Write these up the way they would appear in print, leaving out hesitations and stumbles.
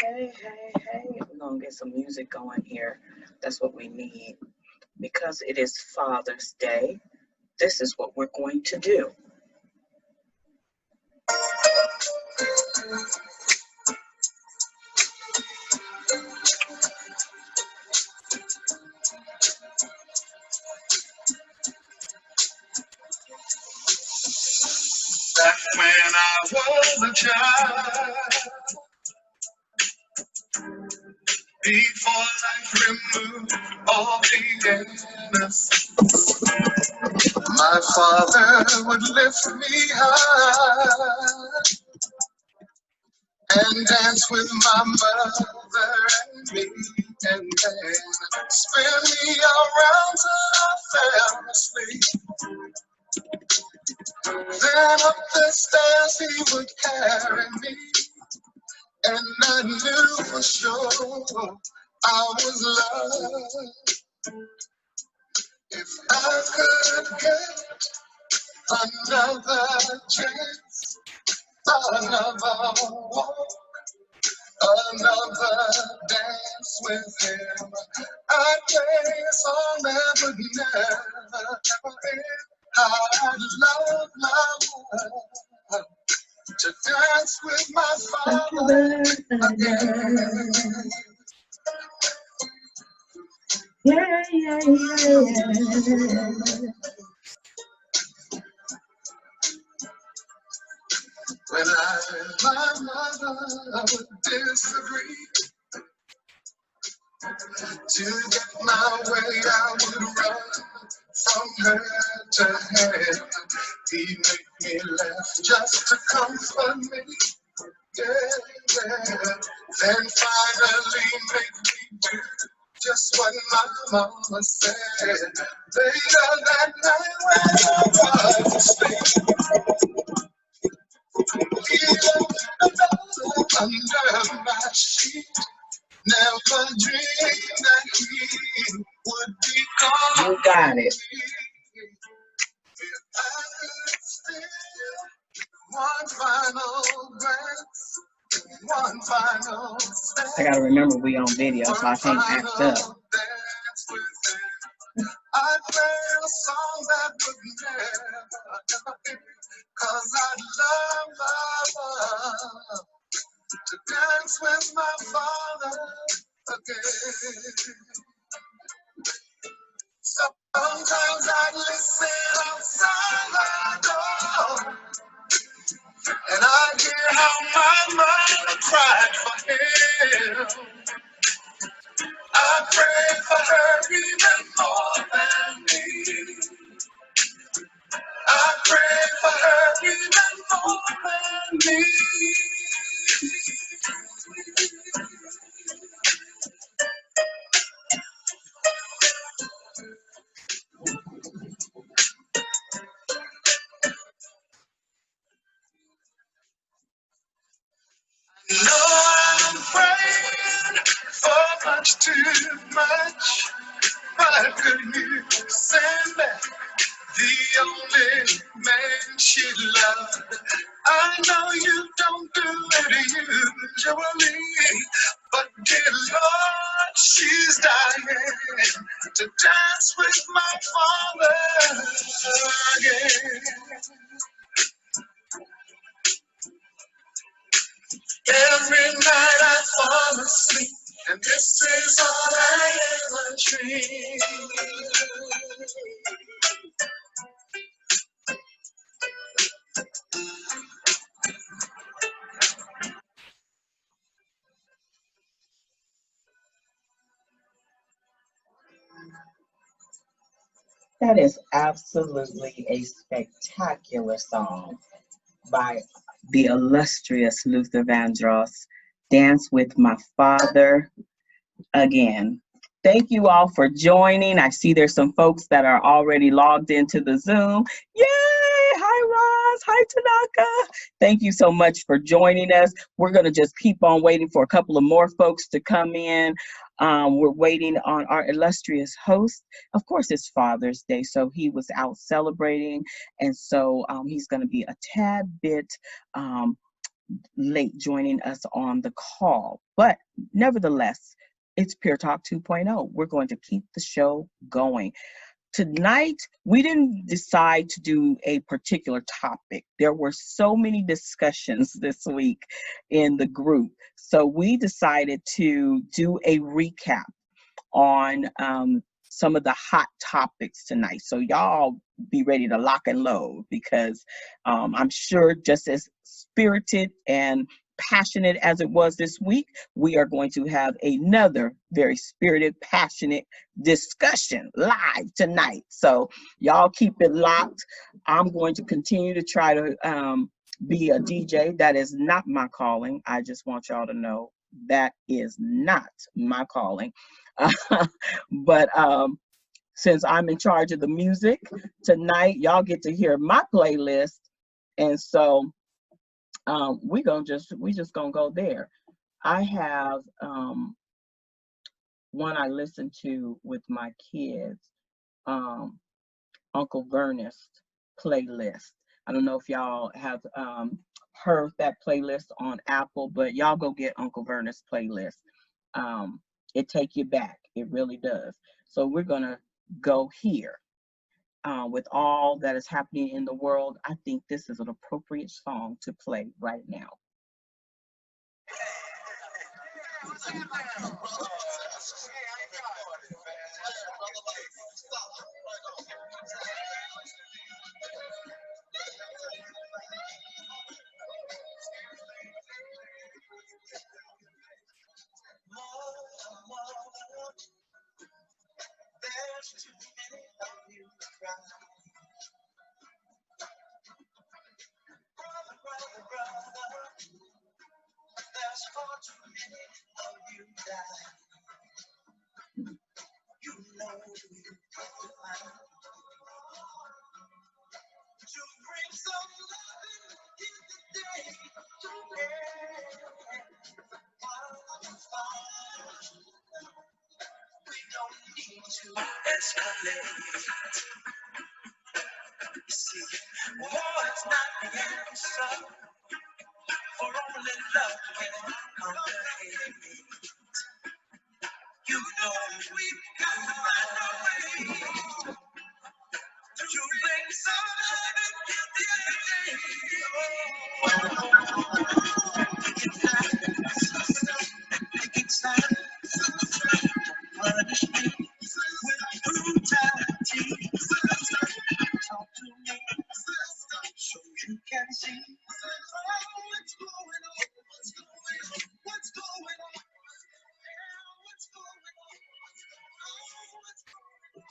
Hey, hey, hey. We're going to get some music going here. That's what we need because it is Father's Day. This is what we're going to do. Back when I was a child, before life removed all the innocence, my father would lift me high and dance with my mother and me, and then spin me around till I fell asleep. Then up the stairs he would carry me, and I knew for sure I was loved. If I could get another chance, another walk, another dance with him, I'd play a song that would never end. I'd love my love to dance with my father again. Yeah, yeah, yeah. When I and my mother would disagree, to get my way I would run from her to him. He'd make me laugh just to comfort me. Yeah, yeah. Then finally make me do just what my mama said. Later that night when I was asleep, he left a dollar under my sheet. Never dreamed that he would be gone. You got it. If I could steal one final glance, one final step, I gotta remember we on video, so I can't act up. I'd play a song that would never end, 'cause I'd love to dance with my father again. Sometimes I'd listen outside my door, and I'd hear how my mother cried for him. I prayed for her even more than me. I prayed for her even more than me. No, I'm praying for much too much. But could you send back the only man she loved? I know you don't do it usually, but dear Lord, she's dying to dance with my father again. Every night I fall asleep, and this is all I ever dream. That is absolutely a spectacular song by the illustrious Luther Vandross. Dance with My Father Again. Thank you all for joining. I see there's some folks that are already logged into the Zoom. Yay! Hi, Roz. Hi, Tanaka. Thank you so much for joining us. We're going to just keep on waiting for a couple of more folks to come in. We're waiting on our illustrious host. Of course, it's Father's Day, so he was out celebrating, and so he's going to be a tad bit late joining us on the call. But nevertheless, it's Pure Talk 2.0. We're going to keep the show going. Tonight, we didn't decide to do a particular topic. There were so many discussions this week in the group. So we decided to do a recap on some of the hot topics tonight. So y'all be ready to lock and load, because I'm sure just as spirited and passionate as it was this week, we are going to have another very spirited, passionate discussion live tonight. So y'all keep it locked. I'm going to continue to try to be a DJ. That is not my calling. I just want y'all to know that is not my calling. But since I'm in charge of the music tonight, y'all get to hear my playlist, and so we just gonna go there. I have one I listen to with my kids, Uncle Vernest playlist. I don't know if y'all have heard that playlist on Apple, but y'all go get Uncle Vernest playlist. It take you back. It really does. So we're gonna go here. With all that is happening in the world, I think this is an appropriate song to play right now. There's too many of you crying. Brother, there's far too many of you dying. You know you got to find to bring some loving in the day. We don't need to escalate. See, war is not the answer, for only love can conquer hate. You know we've got to find a way to bring some love in the day. Pick it side, punish me with brutality. Talk to me so you can see what's going on. What's going on? What's going on? What's going on? What's going on?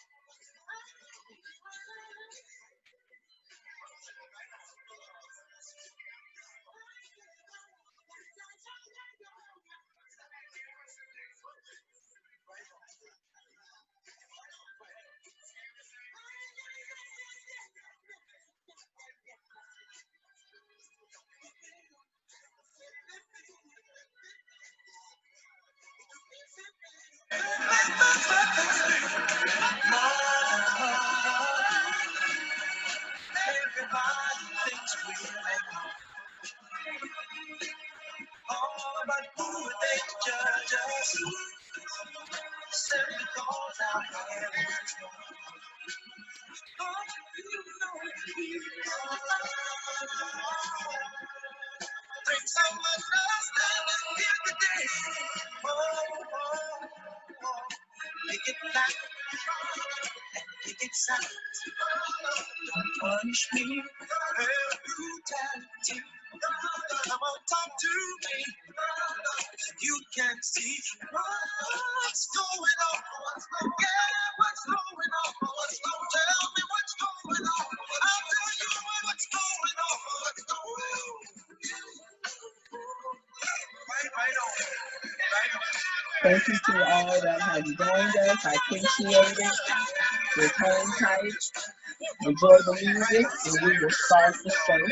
Everybody thinks we're but who they judge us simply because our hair is long. You know bring some understanding here today. Make it black and make it sound. Don't punish me with brutality. Come on, talk to me. You can see what's going on. Yeah, what's going on? Tell me what's going on. I'll tell you what's going on. Right on. Thank you to all that have joined us. I appreciate it. Just hang tight. Enjoy the music, and we will start the show shortly.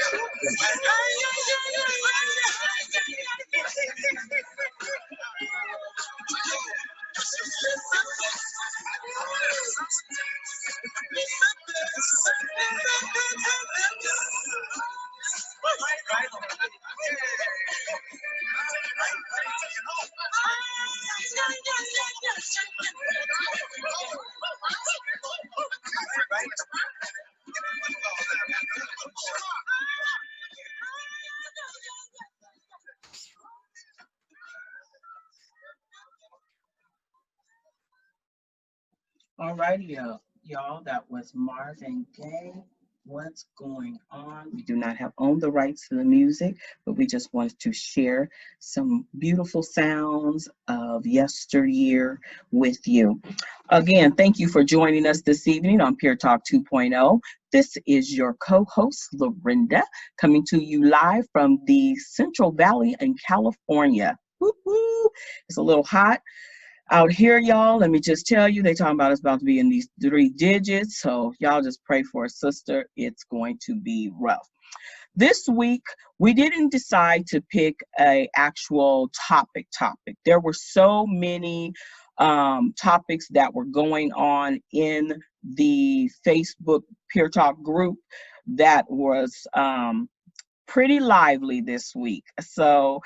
All righty, y'all. That was Marvin Gaye. What's going on? We do not have owned the rights to the music, but we just wanted to share some beautiful sounds of yesteryear with you. Again, thank you for joining us this evening on Pure Talk 2.0. This is your co-host, Lorinda, coming to you live from the Central Valley in California. Woo-hoo. It's a little hot out here, y'all. Let me just tell you, they talking about it's about to be in these 3 digits. So y'all just pray for a sister. It's going to be rough. This week, we didn't decide to pick a actual topic. There were so many topics that were going on in the Facebook Pure Talk group that was pretty lively this week. So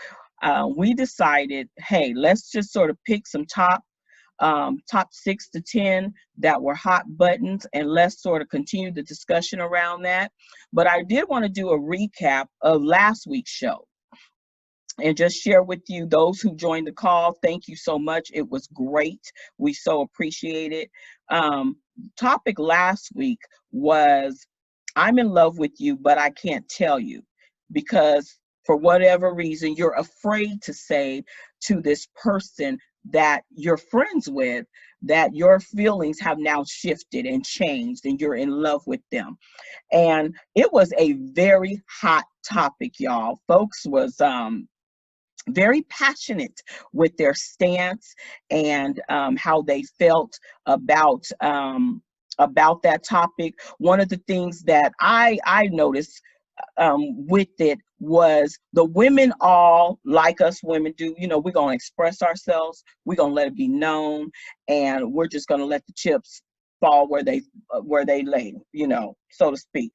we decided, hey, let's just sort of pick some top 6 to 10 that were hot buttons, and let's sort of continue the discussion around that. But I did want to do a recap of last week's show and just share with you those who joined the call. Thank you so much. It was great. We so appreciate it. Topic last week was I'm in love with you, but I can't tell you because for whatever reason, you're afraid to say to this person that you're friends with that your feelings have now shifted and changed and you're in love with them. And it was a very hot topic, y'all. Folks was very passionate with their stance and how they felt about that topic. One of the things that I noticed with it was the women all like us women do. You know, we're going to express ourselves. We're going to let it be known, and we're just going to let the chips fall where they lay, you know, so to speak.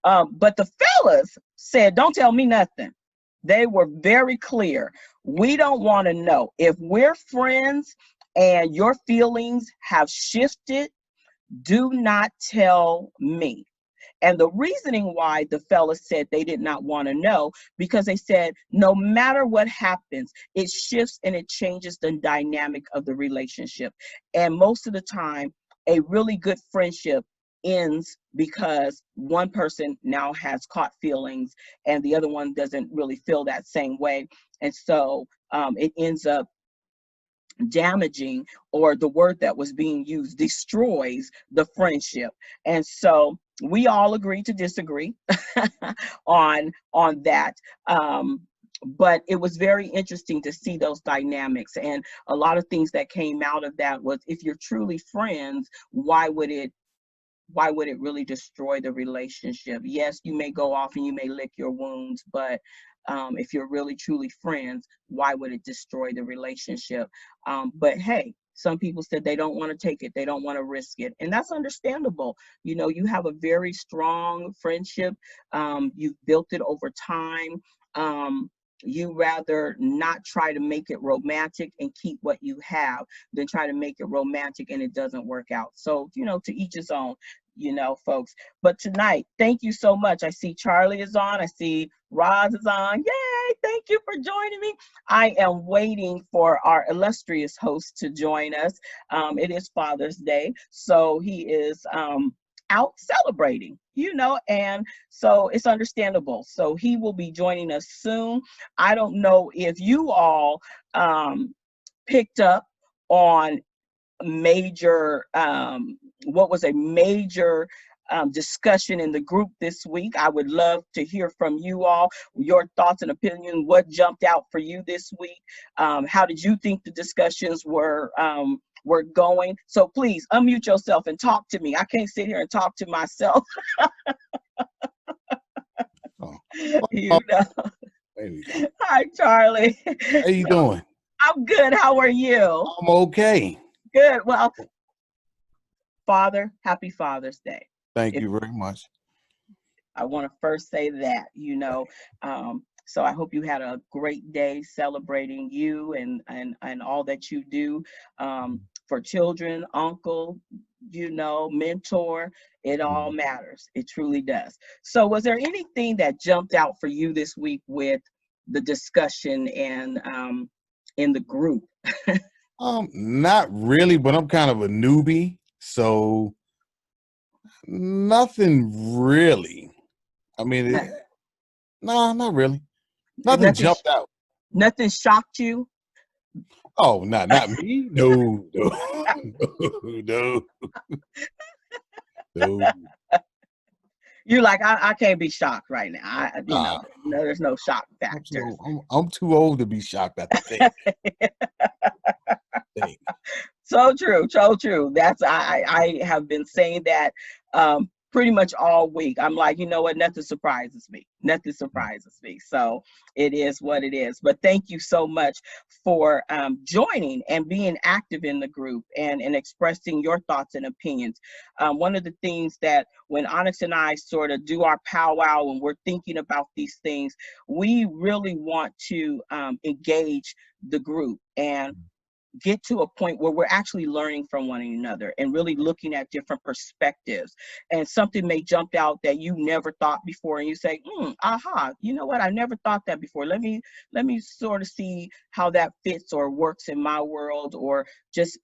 But the fellas said, "Don't tell me nothing." They were very clear. We don't want to know if we're friends and your feelings have shifted. Do not tell me. And the reasoning why the fellas said they did not want to know, because they said no matter what happens, it shifts and it changes the dynamic of the relationship. And most of the time, a really good friendship ends because one person now has caught feelings and the other one doesn't really feel that same way. And so it ends up damaging, or the word that was being used, destroys the friendship. And so we all agree to disagree on that. But it was very interesting to see those dynamics, and a lot of things that came out of that was, if you're truly friends, why would it really destroy the relationship? Yes, you may go off and you may lick your wounds, but if you're really truly friends, why would it destroy the relationship? But hey, some people said they don't want to take it, they don't want to risk it, and that's understandable. You know, you have a very strong friendship, you've built it over time. You rather not try to make it romantic and keep what you have than try to make it romantic and it doesn't work out. So, you know, to each his own, you know, folks. But tonight, thank you so much. I see Charlie is on. I see Roz is on. Yay! Thank you for joining me. I am waiting for our illustrious host to join us. It is Father's Day, so he is out celebrating, you know, and so it's understandable. So he will be joining us soon. I don't know if you all picked up on major what was a major discussion in the group this week. I would love to hear from you all, your thoughts and opinions. What jumped out for you this week? How did you think the discussions were going? So please unmute yourself and talk to me. I can't sit here and talk to myself. Oh, You know. there we go. Hi, Charlie. How you doing? I'm good. How are you? I'm okay. Good. Well, Father, happy Father's Day. Thank If you very much. I want to first say that, you know, so I hope you had a great day celebrating you and all that you do for children, uncle, you know, mentor. It all matters. It truly does. So was there anything that jumped out for you this week with the discussion and in the group? Not really, but I'm kind of a newbie, So nothing really. I mean, No- no, not really. Nothing Nothing, jumped out. nothing shocked you? Oh, not me. No, no, no, no. You're like, I can't be shocked right now. Nah, No, there's no shock factors. I'm too old to be shocked at the thing. So true, so true. I have been saying that pretty much all week. I'm like, you know what? Nothing surprises me. Nothing surprises me. So it is what it is. But thank you so much for joining and being active in the group and expressing your thoughts and opinions. One of the things that when Onyx and I sort of do our powwow and we're thinking about these things, we really want to engage the group and get to a point where we're actually learning from one another and really looking at different perspectives. And something may jump out that you never thought before, and you say, aha, you know what, I never thought that before. Let me sort of see how that fits or works in my world, or just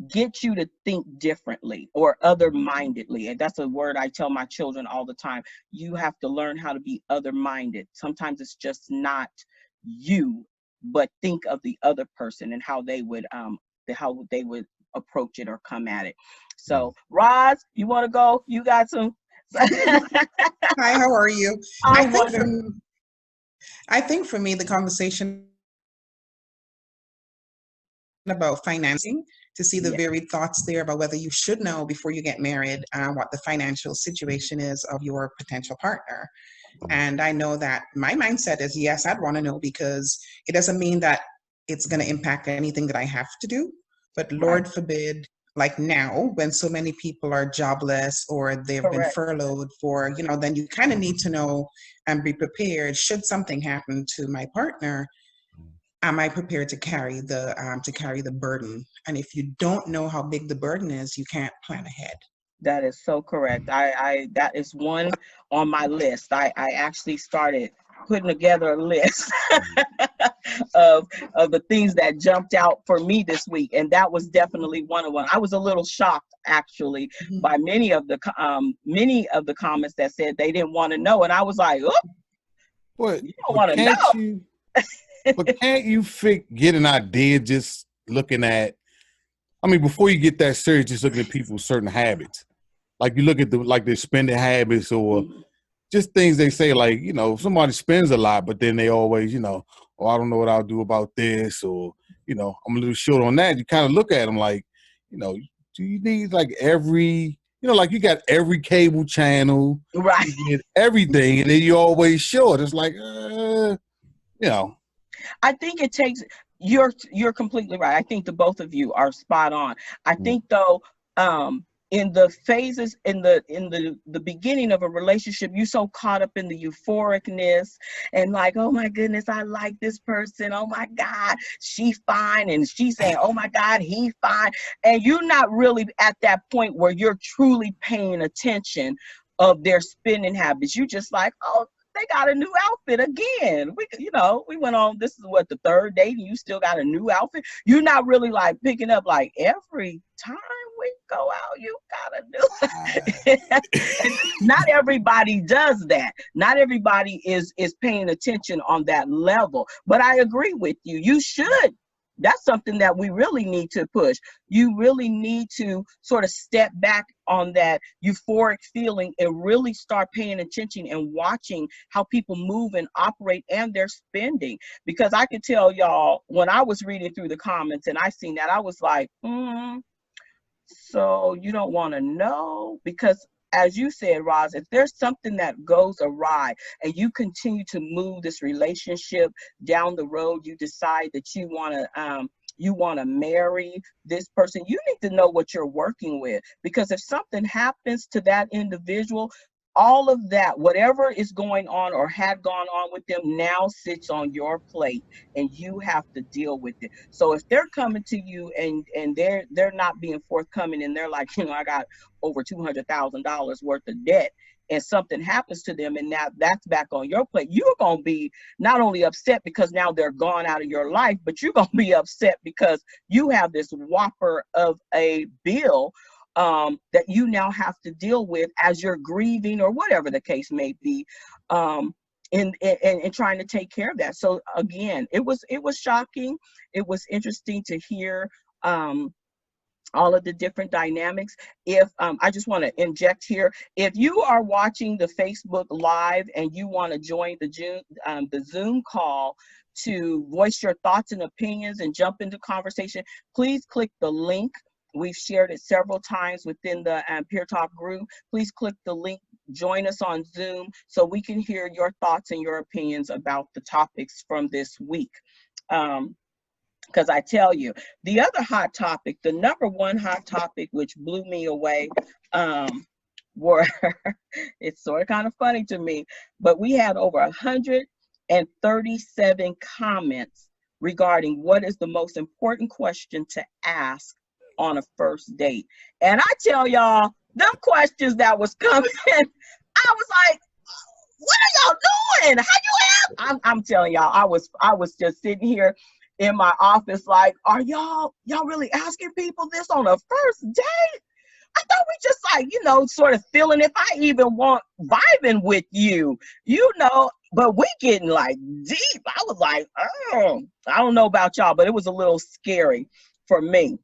get you to think differently or other-mindedly. And that's a word I tell my children all the time. You have to learn how to be other-minded. Sometimes it's just not you, but think of the other person and how they would approach it or come at it. So Roz, you want to go? You got some. Hi, how are you? I'm wonderful. I think for me, the conversation about financing, to see the Yeah. very thoughts there about whether you should know before you get married what the financial situation is of your potential partner. And I know that my mindset is, yes, I'd want to know, because it doesn't mean that it's going to impact anything that I have to do. But Lord forbid, like now, when so many people are jobless or they've been Correct. furloughed for, then you kind of need to know and be prepared. Should something happen to my partner, am I prepared to carry the burden? And if you don't know how big the burden is, you can't plan ahead. That is so correct. I that is one on my list. I actually started putting together a list of the things that jumped out for me this week, and that was definitely one of them. I was a little shocked actually by many of the comments that said they didn't want to know, and I was like, oh, you don't want to know. But can't you get an idea just looking at? I mean, before you get that serious, just looking at people's certain habits. Like you look at their spending habits, or just things they say, like, somebody spends a lot, but then they always, oh, I don't know what I'll do about this, or, I'm a little short on that. You kind of look at them like, do you need like every, like you got every cable channel, right? You get everything, and then you're always short. It's like, I think it takes, you're completely right. I think the both of you are spot on. I think though, in the phases, in the beginning of a relationship, you so caught up in the euphoricness and like, oh my goodness, I like this person. Oh my God, she fine. And she's saying, oh my God, he fine. And you're not really at that point where you're truly paying attention of their spending habits. You just like, oh, they got a new outfit again. We went on, this is what, the third date, and you still got a new outfit. You're not really like picking up like every time we go out, you gotta do. Not everybody does that. Not everybody is paying attention on that level. But I agree with you. You should. That's something that we really need to push. You really need to sort of step back on that euphoric feeling and really start paying attention and watching how people move and operate and their spending. Because I can tell y'all, when I was reading through the comments and I seen that, I was like, so you don't want to know? Because as you said, Roz, if there's something that goes awry and you continue to move this relationship down the road, you decide that you want to marry this person, you need to know what you're working with. Because if something happens to that individual, all of that, whatever is going on or had gone on with them, now sits on your plate, and you have to deal with it. So if they're coming to you and they're not being forthcoming, and they're like, I got over $200,000 worth of debt, and something happens to them, and now that's back on your plate, you're going to be not only upset because now they're gone out of your life, but you're going to be upset because you have this whopper of a bill that you now have to deal with as you're grieving, or whatever the case may be, in trying to take care of that. So again, it was shocking. It was interesting to hear all of the different dynamics. If I just want to inject here, if you are watching the Facebook Live and you want to join the Zoom call to voice your thoughts and opinions and jump into conversation, please click the link. We've shared it several times within the Peer Talk group. Please click the link, join us on Zoom so we can hear your thoughts and your opinions about the topics from this week. Because I tell you, the other hot topic, the number one hot topic, which blew me away, were, it's sort of kind of funny to me, but we had over 137 comments regarding what is the most important question to ask on a first date. And I tell y'all, them questions that was coming, I was like, what are y'all doing? How you have? I'm telling y'all, I was just sitting here in my office like, are y'all really asking people this on a first date? I thought we just like, sort of feeling if I even want vibing with you, but we getting like deep. I was like, oh, I don't know about y'all, but it was a little scary for me.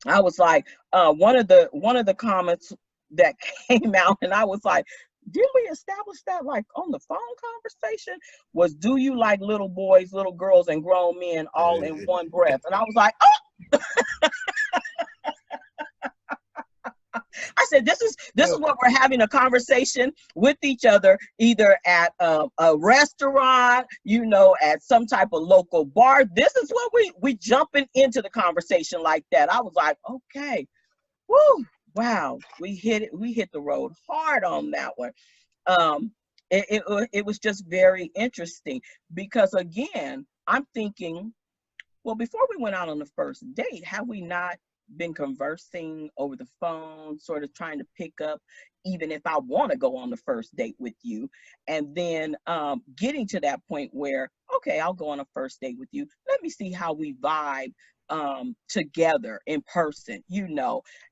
I was like, one of the comments that came out, and I was like, didn't we establish that like on the phone conversation, was, do you like little boys, little girls, and grown men all in one breath? And I was like, oh. I said, this is what we're having a conversation with each other, either at a restaurant, at some type of local bar. This is what we jumping into the conversation like that. I was like, okay, woo, wow, we hit the road hard on that one. It was just very interesting because, again, I'm thinking, well, before we went out on the first date, have we not been conversing over the phone, sort of trying to pick up, even if I want to go on the first date with you, and then getting to that point where, okay, I'll go on a first date with you. Let me see how we vibe together in person,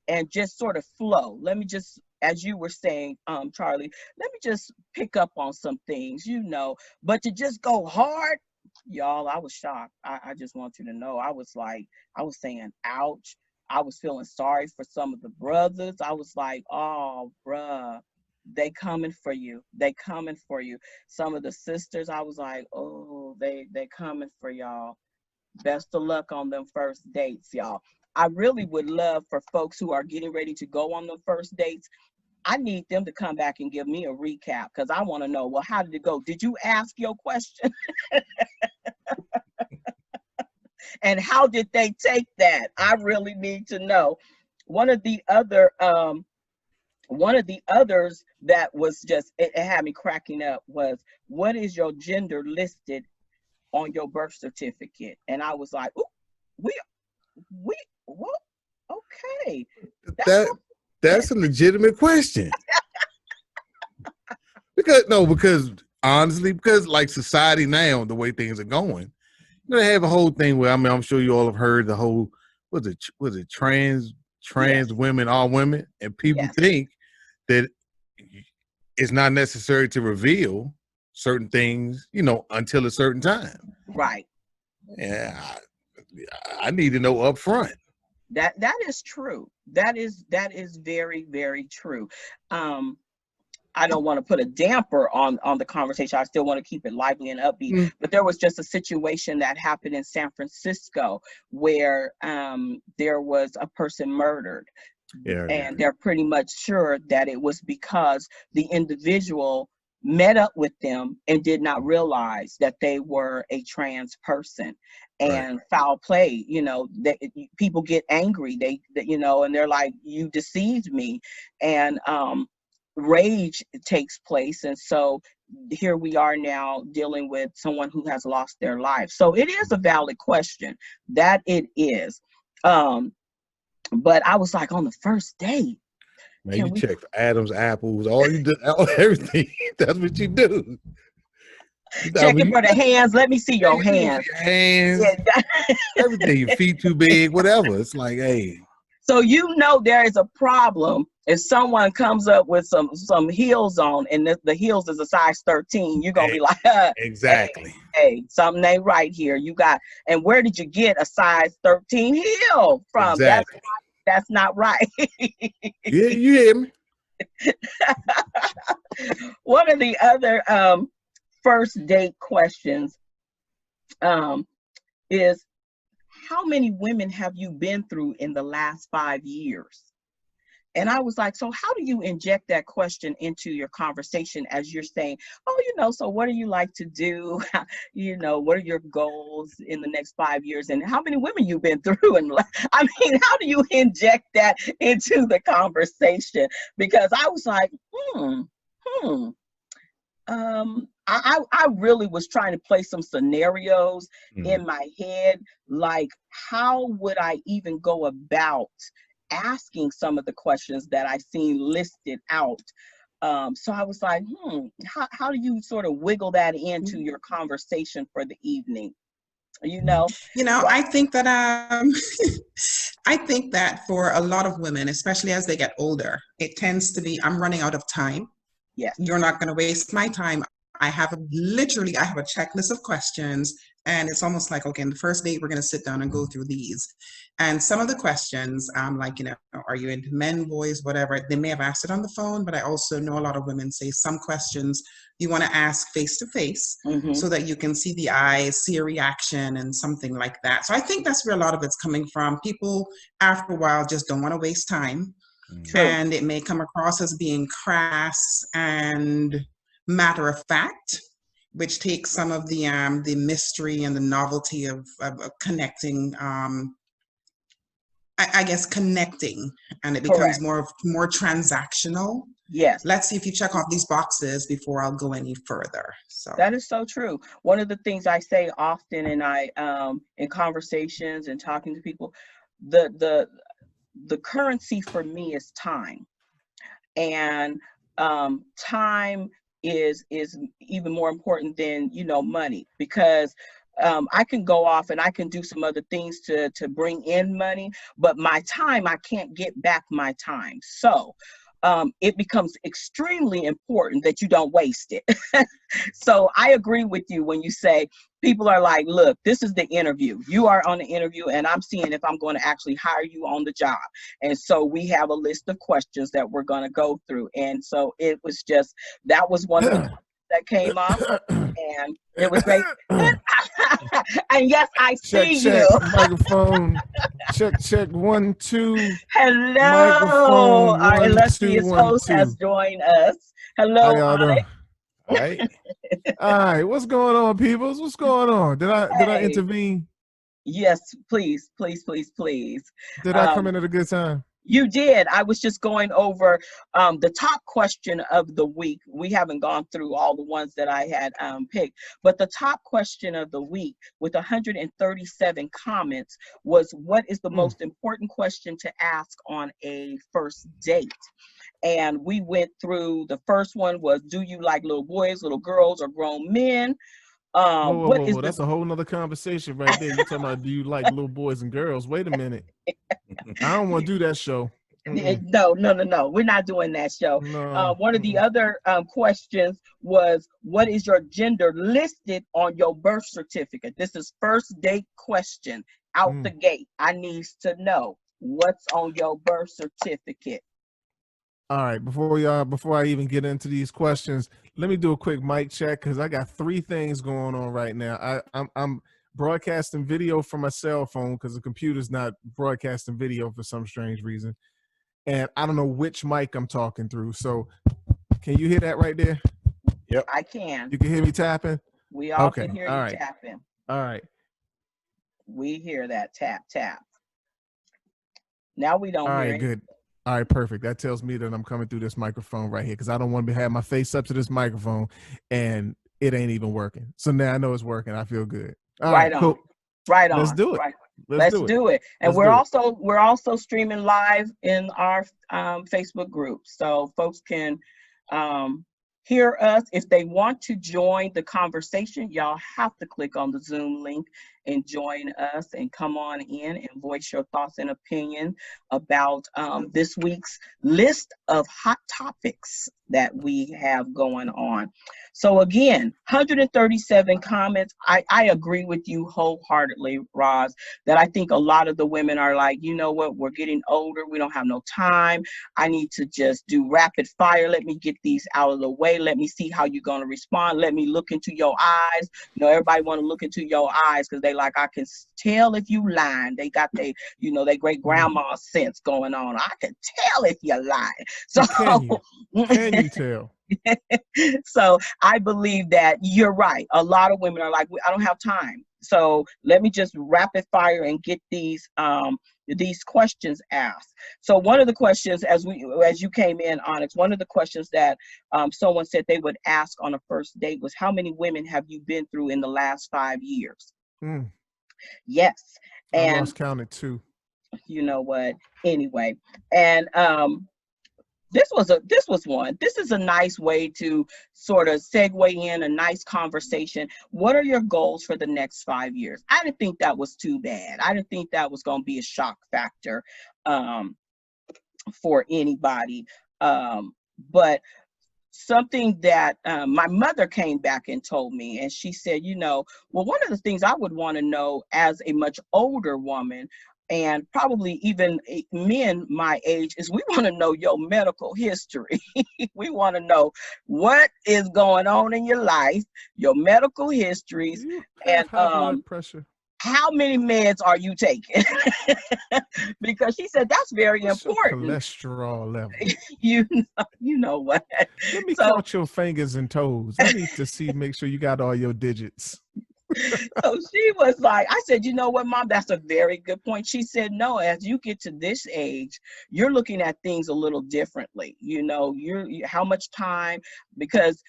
and just sort of flow. Let me just, as you were saying, Charlie, let me just pick up on some things, but to just go hard, y'all, I was shocked. I just want you to know, I was saying, ouch. I was feeling sorry for some of the brothers. I was like, oh, bruh, they coming for you. They coming for you. Some of the sisters, I was like, oh, they coming for y'all. Best of luck on them first dates, y'all. I really would love for folks who are getting ready to go on the first dates, I need them to come back and give me a recap, because I want to know, well, how did it go? Did you ask your question? And how did they take that? I really need to know. One of the others that was just, it had me cracking up was, what is your gender listed on your birth certificate? And I was like, ooh, what? Okay. That's a legitimate question. because honestly, because like society now, the way things are going, they have a whole thing where, I'm sure you all have heard the whole, was it trans yes. women are women, and people yes. think that it's not necessary to reveal certain things, until a certain time. Right. Yeah, I need to know up front. That is true. That is very, very true. I don't want to put a damper on the conversation. I still want to keep it lively and upbeat. But there was just a situation that happened in San Francisco where there was a person murdered. Yeah, and they're pretty much sure that it was because the individual met up with them and did not realize that they were a trans person. And foul play, people get angry, they and they're like, you deceived me. And rage takes place. And so here we are now dealing with someone who has lost their life. So it is a valid question, that it is. But I was like, on the first date, Man, can you we check for Adam's apples, all you do, everything. That's what you do. checking for the hands? Let me see your hands. Your hands, Yeah. everything. Your feet too big, whatever. It's like, hey. So you know there is a problem if someone comes up with some heels on, and the heels is a size 13. You're gonna be like, Exactly. hey, something ain't right here. You got, and where did you get a size 13 heel from? Exactly. That's not right. Yeah, you hear me? One of the other first date questions is, how many women have you been through in the last 5 years? And I was like, so how do you inject that question into your conversation as you're saying, oh, so what do you like to do? What are your goals in the next 5 years? And how many women you've been through? And I mean, how do you inject that into the conversation? Because I was like, I really was trying to play some scenarios in my head, like how would I even go about asking some of the questions that I seen listed out. So I was like, how do you sort of wiggle that into your conversation for the evening? I think that I think that for a lot of women, especially as they get older, it tends to be, I'm running out of time. Yes. You're not going to waste my time. I have a checklist of questions, and it's almost like, okay, in the first date, we're going to sit down and go through these. And some of the questions, like, are you into men, boys, whatever, they may have asked it on the phone, but I also know a lot of women say some questions you want to ask face to face so that you can see the eyes, see a reaction and something like that. So I think that's where a lot of it's coming from. People, after a while, just don't want to waste time. True. And it may come across as being crass and matter of fact, which takes some of the mystery and the novelty of connecting. I guess connecting, and it becomes more transactional. Yes. Let's see if you check off these boxes before I'll go any further. So that is so true. One of the things I say often, and I in conversations and talking to people, the currency for me is time, and time is even more important than money, because I can go off and I can do some other things to bring in money, but my time, I can't get back my time. So it becomes extremely important that you don't waste it. So I agree with you when you say people are like, look, this is the interview. You are on the interview, and I'm seeing if I'm going to actually hire you on the job. And so we have a list of questions that we're going to go through. And so it was just, that was one of the that came up, and it was great. And yes, I see you. Microphone. Check 1 2. Hello, our illustrious host has joined us. Hello, how y'all doing? All right. All right. What's going on, peoples? What's going on? Did I intervene? Yes, please, please, please, please. Did I come in at a good time? You did. I was just going over the top question of the week. We haven't gone through all the ones that I had picked, but the top question of the week with 137 comments was, what is the most important question to ask on a first date? And we went through, the first one was, do you like little boys, little girls, or grown men? Whoa, that's a whole nother conversation right there. You're talking about, do you like little boys and girls? Wait a minute. I don't want to do that show. No. We're not doing that show. No. One of the other questions was, what is your gender listed on your birth certificate? This is first date question out the gate. I need to know what's on your birth certificate. All right, before I even get into these questions, let me do a quick mic check, because I got 3 things going on right now. I'm broadcasting video from my cell phone because the computer's not broadcasting video for some strange reason, and I don't know which mic I'm talking through. So, can you hear that right there? Yep, I can. You can hear me tapping? We all can hear you tapping. All right. We hear that tap. Now we don't hear it. Good. All right, perfect. That tells me that I'm coming through this microphone right here because I don't want to have my face up to this microphone and it ain't even working. So now I know it's working. I feel good. All Right right, on. cool. Right Let's on. do it. Right. Let's Let's do it. do it. And Let's do it. we're also streaming live in our Facebook group, so folks can hear us. If they want to join the conversation, y'all have to click on the Zoom link and join us and come on in and voice your thoughts and opinion about this week's list of hot topics that we have going on. So again, 137 comments. I agree with you wholeheartedly, Roz, that I think a lot of the women are like, you know what, we're getting older. We don't have no time. I need to just do rapid fire. Let me get these out of the way. Let me see how you're going to respond. Let me look into your eyes. You know, everybody want to look into your eyes because they like, I can tell if you lying. They got they, you know, their great grandma's sense going on. I can tell if you're lying. So Can you tell? So I believe that you're right. A lot of women are like, I don't have time. So let me just rapid fire and get these questions asked. So one of the questions, as you came in, Onyx, one of the questions that someone said they would ask on a first date was, how many women have you been through in the last 5 years? Yes. And I lost count at 2. You know what? Anyway, and this is a nice way to sort of segue in a nice conversation. What are your goals for the next 5 years? I didn't think that was too bad. I didn't think that was going to be a shock factor for anybody. But something that my mother came back and told me, and she said, you know, well, one of the things I would want to know as a much older woman, and probably even men my age, is we want to know your medical history. We want to know what is going on in your life, your medical histories, You and have high blood pressure. how many meds are you taking? Because she said that's very What's important. your cholesterol level? You know what? Let me count your fingers and toes. I need to see, make sure you got all your digits. So she was like, I said, you know what, Mom, that's a very good point. She said, no, as you get to this age, you're looking at things a little differently. You know, how much time, because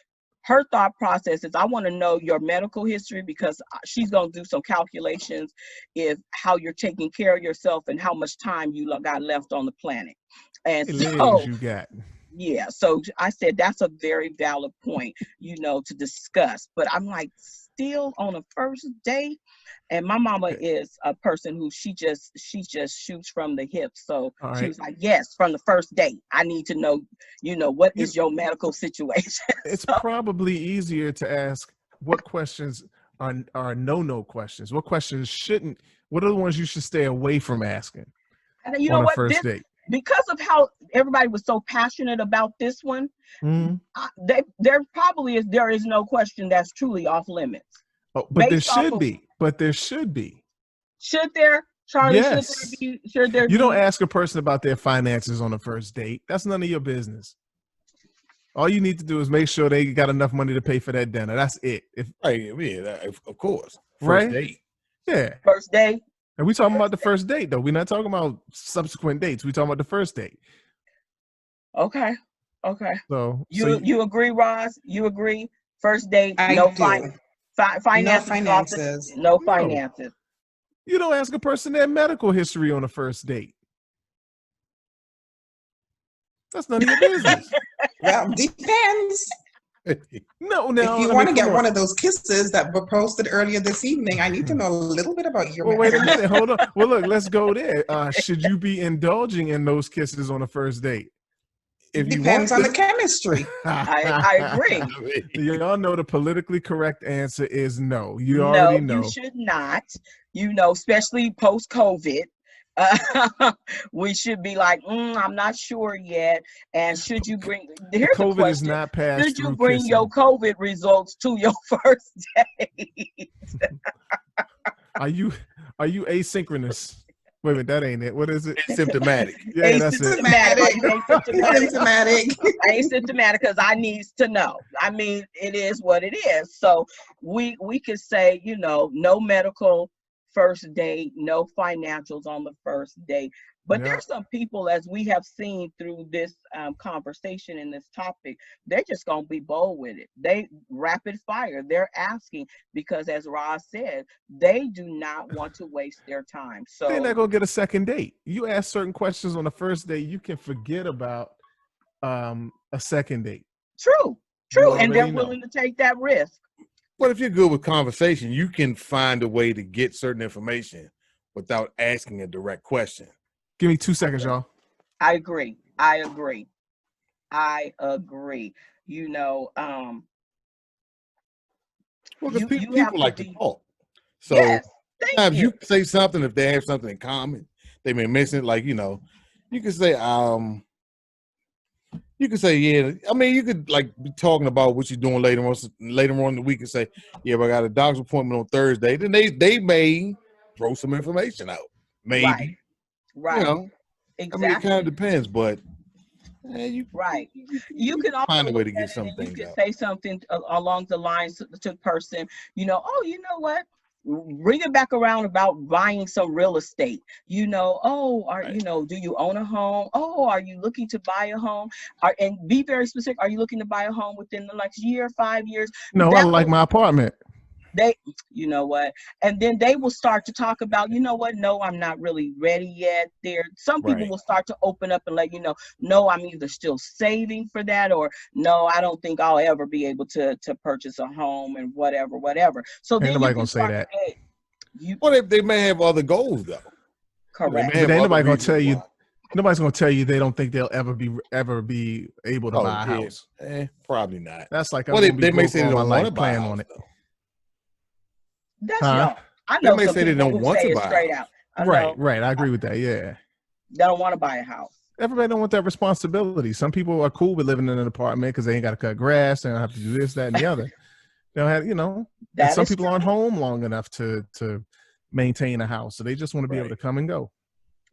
her thought process is, I want to know your medical history, because she's going to do some calculations if how you're taking care of yourself and how much time you got left on the planet. And legs you got. Yeah, so I said that's a very valid point, you know, to discuss. But I'm like, still on a first date, and my mama is a person who she just shoots from the hip. So she was like, yes, from the first date, I need to know, you know, what is your medical situation. It's probably easier to ask what questions are no questions. What questions shouldn't? What are the ones you should stay away from asking? And you know what? First date. Because of how everybody was so passionate about this one, there is no question that's truly off limits. Oh, but there should be. Should there, Charlie? Yes. Should there be? You don't ask a person about their finances on a first date. That's none of your business. All you need to do is make sure they got enough money to pay for that dinner. That's it. Of course. First date. Yeah. First date. And we talking about the first date, though. We're not talking about subsequent dates. We're talking about the first date. Okay. So you agree, Roz? You agree? First date, finances. No finances. You don't ask a person their medical history on a first date. That's none of your business. Well, depends. No. If you want to get one of those kisses that were posted earlier this evening, I need to know a little bit about your. Well, wait a minute. Hold on. Well, look, let's go there. Should you be indulging in those kisses on a first date? It depends on the chemistry. I agree. You all know the politically correct answer is no. You already know. You should not. You know, especially post-COVID. We should be like, I'm not sure yet. And should you bring? Here's COVID the question. Is not passed. Should you bring your COVID results to your first date? Are you asynchronous? Wait a minute, that ain't it. What is it? Asymptomatic. Yeah, that's it. Asymptomatic. Asymptomatic, because I need to know. I mean, it is what it is. So we could say, you know, no medical first date, no financials on the first date. But Yeah. there's some people, as we have seen through this conversation and this topic, they're just going to be bold with it. They rapid fire. They're asking because, as Roz said, they do not want to waste their time. They're not So gonna get a second date. You ask certain questions on the first date, you can forget about a second date. true, You and they're already know. willing to take that risk. But if you're good with conversation, you can find a way to get certain information without asking a direct question. Give me 2 seconds, y'all. I agree. You know, Well, because you have people like to be, talk. So yes, thank sometimes you. you can say something if they have something in common. They may mention it, like, you know, you can say, yeah. I mean, you could like be talking about what you're doing later on in the week and say, yeah, but I got a doctor's appointment on Thursday. Then they may throw some information out. Maybe. Right. You know, Exactly. I mean, it kind of depends, but you You can also find a way to look get at it some and you things can out. say something along the lines to the person, you know, oh, you know what? Bring it back around about buying some real estate. You know, oh, Right. do you own a home? Oh, are you looking to buy a home? And be very specific. Are you looking to buy a home within the next year, 5 years? No, I like my apartment. You know what? And then they will start to talk about, you know what? No, I'm not really ready yet. Some people Right. will start to open up and let you know, no, I'm either still saving for that, or no, I don't think I'll ever be able to purchase a home and whatever. So Ain't then nobody you gonna can say start that. Well, they may have other goals though. correct. They may But have ain't other nobody gonna reasons tell you. why. Nobody's gonna tell you they don't think they'll ever be able to buy a yeah. house. Probably not. That's like, Well, I'm gonna they be may broke say they all my don't want to life buy a plan house, on it. though. That's Huh? y'all. I They know may some say they people don't who want say to it buy a straight house. out. Right. I agree with that. Yeah. They don't want to buy a house. Everybody don't want that responsibility. Some people are cool with living in an apartment because they ain't got to cut grass. They don't have to do this, that, and the other. They don't have, and That some is people true. aren't home long enough to maintain a house, so they just want to be able to Right. come and go.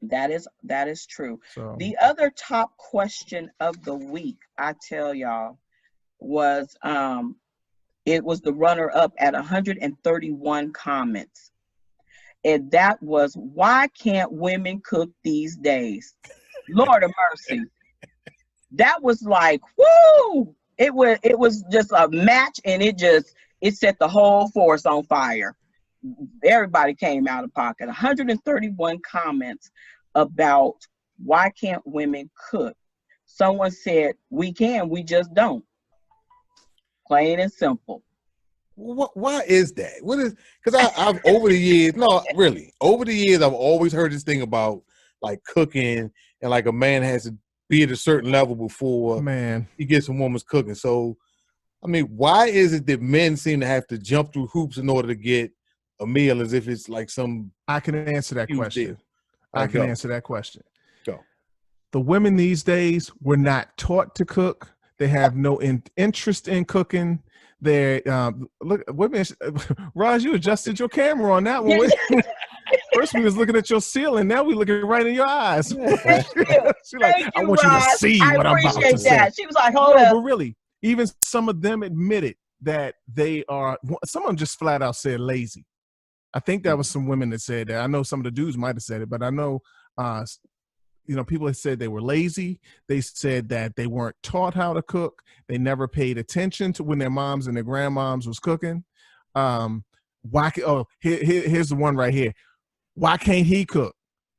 That is true. So The other top question of the week, I tell y'all, was it was the runner up at 131 comments. And that was, why can't women cook these days? Lord of mercy. That was like, woo! It was just a match, and it set the whole force on fire. Everybody came out of pocket. 131 comments about why can't women cook. Someone said, we can, we just don't. Plain and simple. Why is that? What is? Because I've over the years, I've always heard this thing about like cooking, and like a man has to be at a certain level before man, he gets a woman's cooking. So, I mean, why is it that men seem to have to jump through hoops in order to get a meal, as if it's like some? I can answer that huge question. deal. I can Go. answer that question. Go. The women these days were not taught to cook. They have no interest in cooking. They're look, women. Raj, you adjusted your camera on that one. First we was looking at your ceiling. Now we looking right in your eyes. She's like, I want you to see what I'm about to say. She was like, hold up. But really, even some of them admitted that they are. Some of them just flat out said lazy. I think that was some women that said that. I know some of the dudes might have said it, but I know, people have said they were lazy. They said that they weren't taught how to cook. They never paid attention to when their moms and their grandmoms was cooking. Here's the one right here. Why can't he cook?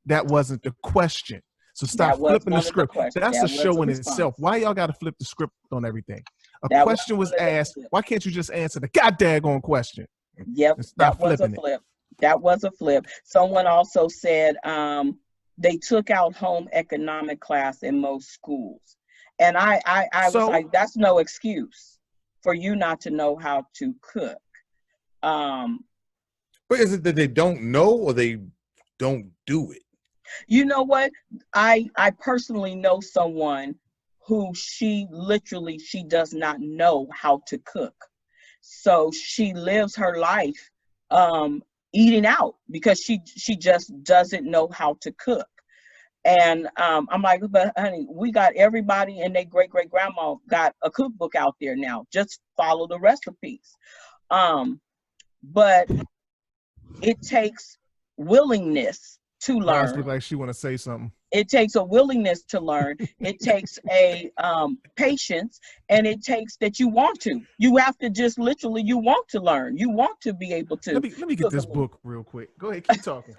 That wasn't the question. So stop flipping the script. That's a show in itself. Why y'all got to flip the script on everything? A question was asked. Why can't you just answer the goddamn question? Yep, that was a flip. That was a flip. Someone also said they took out home economic class in most schools. And I was like, that's no excuse for you not to know how to cook. But is it that they don't know or they don't do it? You know what? I personally know someone who she does not know how to cook. So she lives her life eating out because she just doesn't know how to cook. And I'm like, but honey, we got everybody and their great grandma got a cookbook out there now. Just follow the recipes. But it takes willingness to learn. Look like she want to say something. It takes a willingness to learn. It takes a patience, and it takes that you want to. You have to just literally, you want to learn. You want to be able to. Let me get cook a this little. book real quick. Go ahead, keep talking.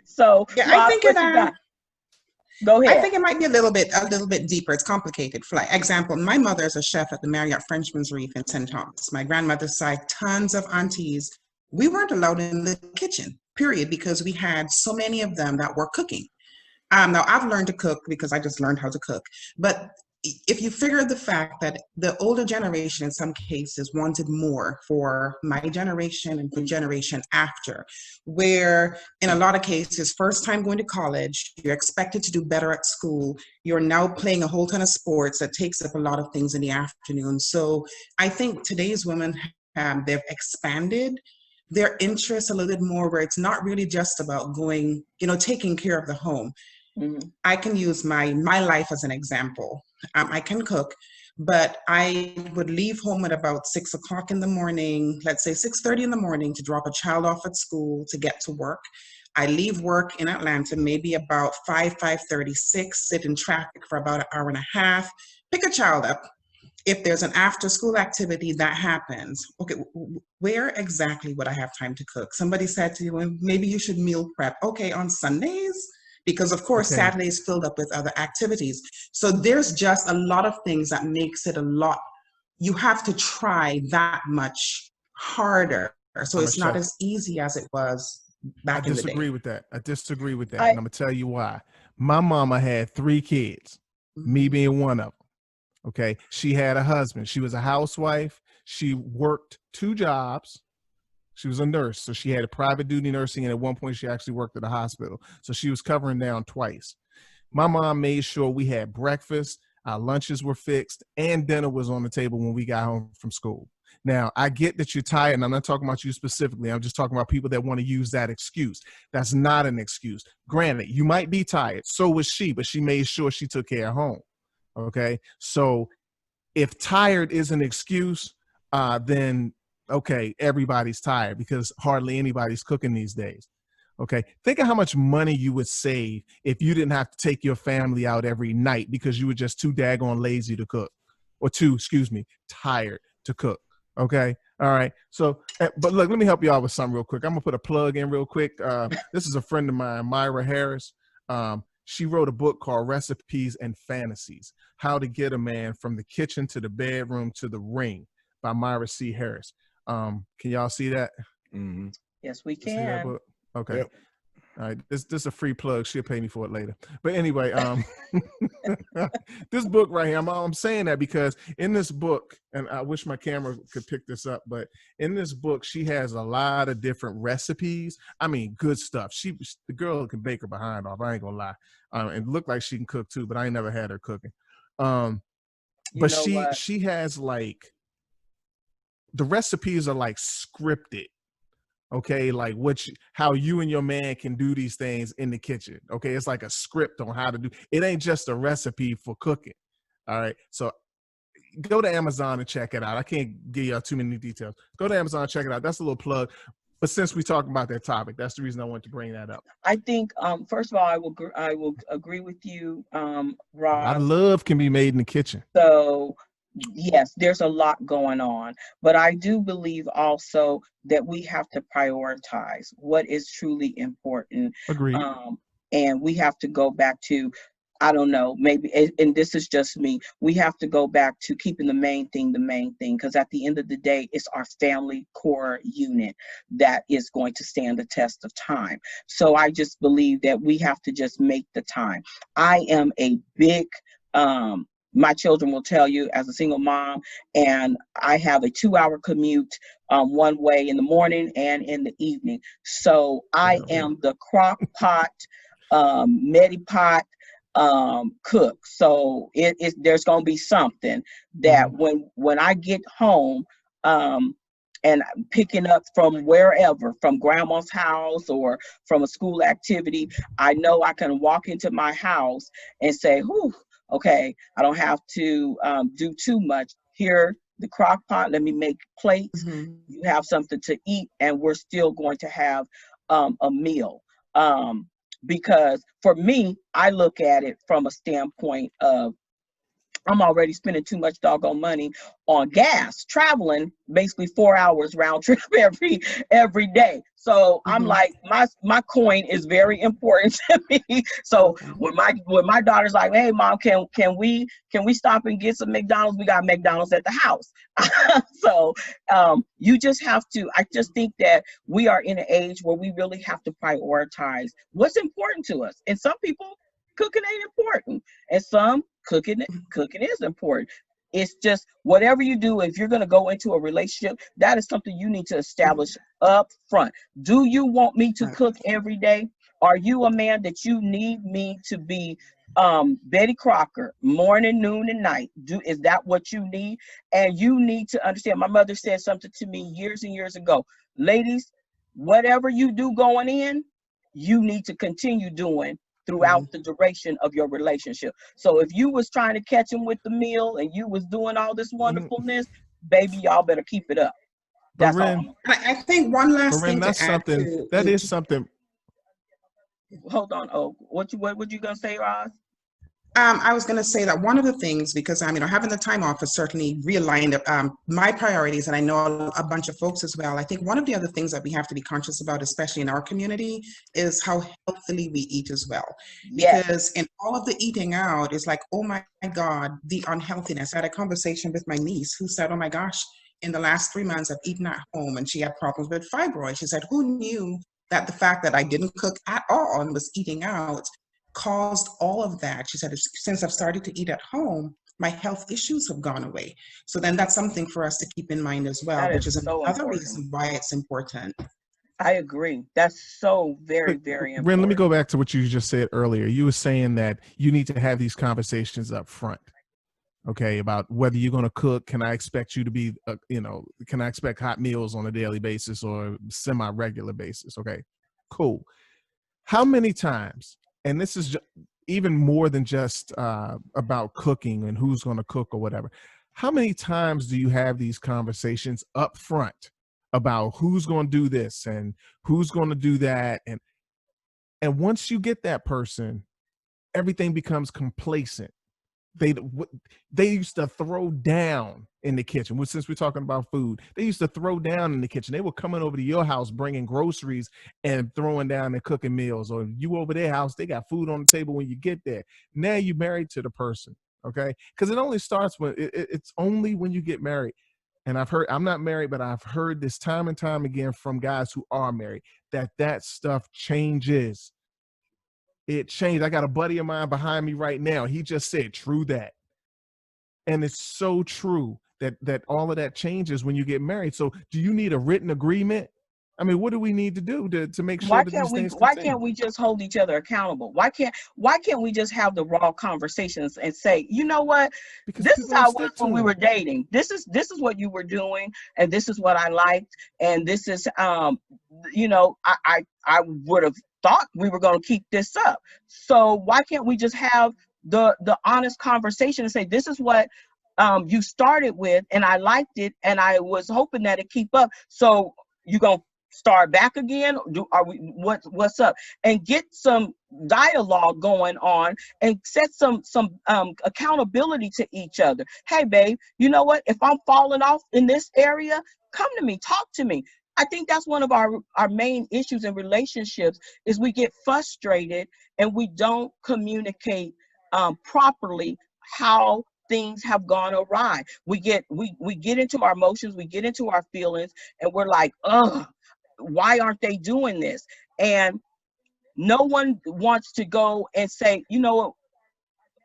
So, Yeah, I Ross, think what you got? Go I ahead. think it might be a little bit deeper. It's complicated. For like example, my mother is a chef at the Marriott Frenchman's Reef in St. Thomas. My grandmother's side, tons of aunties. We weren't allowed in the kitchen, period, because we had so many of them that were cooking. Now I've learned to cook because I just learned how to cook. But if you figure the fact that the older generation in some cases wanted more for my generation and for generation after, where in a lot of cases, first time going to college, you're expected to do better at school, you're now playing a whole ton of sports that takes up a lot of things in the afternoon. So I think today's women, they've expanded their interests a little bit more, where it's not really just about going, taking care of the home. I can use my life as an example. I can cook, but I would leave home at about 6 o'clock in the morning, let's say 6:30 in the morning, to drop a child off at school to get to work. I leave work in Atlanta maybe about 5:36, sit in traffic for about an hour and a half, pick a child up. If there's an after school activity that happens, okay, where exactly would I have time to cook? Somebody said to you, well, maybe you should meal prep. Okay, on Sundays? Because of course, Okay. Saturday is filled up with other activities. So there's just a lot of things that makes it a lot. You have to try that much harder. So I'm a it's not chef. as easy as it was I back in the day. disagree with that. I disagree with that. I- And I'm going to tell you why. My mama had 3 kids, me being one of them. Okay. She had a husband. She was a housewife. She worked 2 jobs. She was a nurse. So she had a private duty nursing. And at one point, she actually worked at a hospital. So she was covering down twice. My mom made sure we had breakfast, our lunches were fixed, and dinner was on the table when we got home from school. Now, I get that you're tired, and I'm not talking about you specifically. I'm just talking about people that want to use that excuse. That's not an excuse. Granted, you might be tired. So was she, but she made sure she took care of home. Okay. So if tired is an excuse, then okay, everybody's tired because hardly anybody's cooking these days. Okay. Think of how much money you would save if you didn't have to take your family out every night because you were just too daggone lazy to cook, or tired to cook. Okay. All right. So, but look, let me help you out with something real quick. I'm going to put a plug in real quick. This is a friend of mine, Myra Harris. She wrote a book called Recipes and Fantasies, How to Get a Man from the Kitchen to the Bedroom to the Ring by Myra C. Harris. Can y'all see that? Mm-hmm. Yes, we See that can. book? Okay. Yep. All right. This is a free plug. She'll pay me for it later. But anyway, this book right here, I'm saying that because in this book, and I wish my camera could pick this up, but in this book, she has a lot of different recipes. I mean, good stuff. The girl can bake her behind off. I ain't gonna lie. And look like she can cook too, but I ain't never had her cooking. You But know what? she has like, the recipes are like scripted. Okay, like how you and your man can do these things in the kitchen. Okay, it's like a script on how to do. It ain't just a recipe for cooking. All right, so go to Amazon and check it out. I can't give y'all too many details. Go to Amazon and check it out. That's a little plug. But since we talking about that topic, that's the reason I wanted to bring that up. I think first of all, I will agree with you, A lot Ross. of love can be made in the kitchen. So yes, there's a lot going on, but I do believe also that we have to prioritize what is truly important. Agreed. And we have to go back to, I don't know, maybe, and this is just me, we have to go back to keeping the main thing, because at the end of the day, it's our family core unit that is going to stand the test of time. So I just believe that we have to just make the time. I am a big, my children will tell you, as a single mom, and I have a 2-hour commute one way in the morning and in the evening. So I am the crock pot, neti pot cook. So there's going to be something that when I get home, and I'm picking up from wherever, from grandma's house or from a school activity, I know I can walk into my house and say, whew, okay, I don't have to do too much. Here, the crock pot, let me make plates. You have something to eat, and we're still going to have a meal. Because for me, I look at it from a standpoint of I'm already spending too much doggone money on gas, traveling basically 4 hours round trip every day. So I'm Mhm. like, my coin is very important to me. So Okay. when my daughter's like, hey mom, can we stop and get some McDonald's? We got McDonald's at the house. So you just have to. I just think that we are in an age where we really have to prioritize what's important to us. And some people, cooking ain't important, and some cooking is important. It's just whatever you do, if you're going to go into a relationship, that is something you need to establish up front. Do you want me to Right. cook every day? Are you a man that you need me to be Betty Crocker, morning, noon, and night? Is that what you need? And you need to understand. My mother said something to me years and years ago. Ladies, whatever you do going in, you need to continue doing throughout Mm. the duration of your relationship. So if you was trying to catch him with the meal and you was doing all this Mm, wonderfulness, baby, y'all better keep it up. But That's all. Ren, I think one last thing That's to add something. to That is something. Hold on. Oh, what you gonna say, Roz? I was going to say that one of the things, because having the time off has certainly realigned my priorities, and I know a bunch of folks as well. I think one of the other things that we have to be conscious about, especially in our community, is how healthily we eat as well. Yes. Because in all of the eating out, it's like, oh my God, the unhealthiness. I had a conversation with my niece who said, oh my gosh, in the last 3 months I've eaten at home, and she had problems with fibroids. She said, who knew that the fact that I didn't cook at all and was eating out caused all of that. She said, since I've started to eat at home, my health issues have gone away. So then that's something for us to keep in mind as well, That which is is so another important. reason why it's important. I agree. That's so very, But very Ren, let me important. go back to what you just said earlier. You were saying that you need to have these conversations up front, okay, about whether you're going to cook. Can I expect you to be, can I expect hot meals on a daily basis or semi-regular basis? Okay, cool. How many times, and this is even more than just about cooking and who's going to cook or whatever, how many times do you have these conversations up front about who's going to do this and who's going to do that? And once you get that person, everything becomes complacent. They used to throw down in the kitchen. Well, since we're talking about food, they used to throw down in the kitchen. They were coming over to your house, bringing groceries and throwing down and cooking meals. Or you over their house, they got food on the table when you get there. Now you're married to the person, okay? Because it only starts when it's only when you get married. And I'm not married, but I've heard this time and time again from guys who are married that stuff changes. It changed. I got a buddy of mine behind me right now. He just said, true that. And it's so true that all of that changes when you get married. So do you need a written agreement? I mean, what do we need to do to make sure that these things Why continue? can't we just hold each other accountable? Why can't we just have the raw conversations and say, you know what, Because this is people don't how it was stick to when we were them. dating. This is what you were doing, and this is what I liked, and this is I would have thought we were going to keep this up. So why can't we just have the honest conversation and say, this is what you started with, and I liked it, and I was hoping that it keep up. So you gonna start back again? Are we what's up? And get some dialogue going on and set some accountability to each other. Hey babe, you know what, if I'm falling off in this area, come to me, talk to me. I think that's one of our main issues in relationships is we get frustrated and we don't communicate properly how things have gone awry. We get into our emotions, we get into our feelings, and we're like, ugh, why aren't they doing this? And no one wants to go and say, you know what,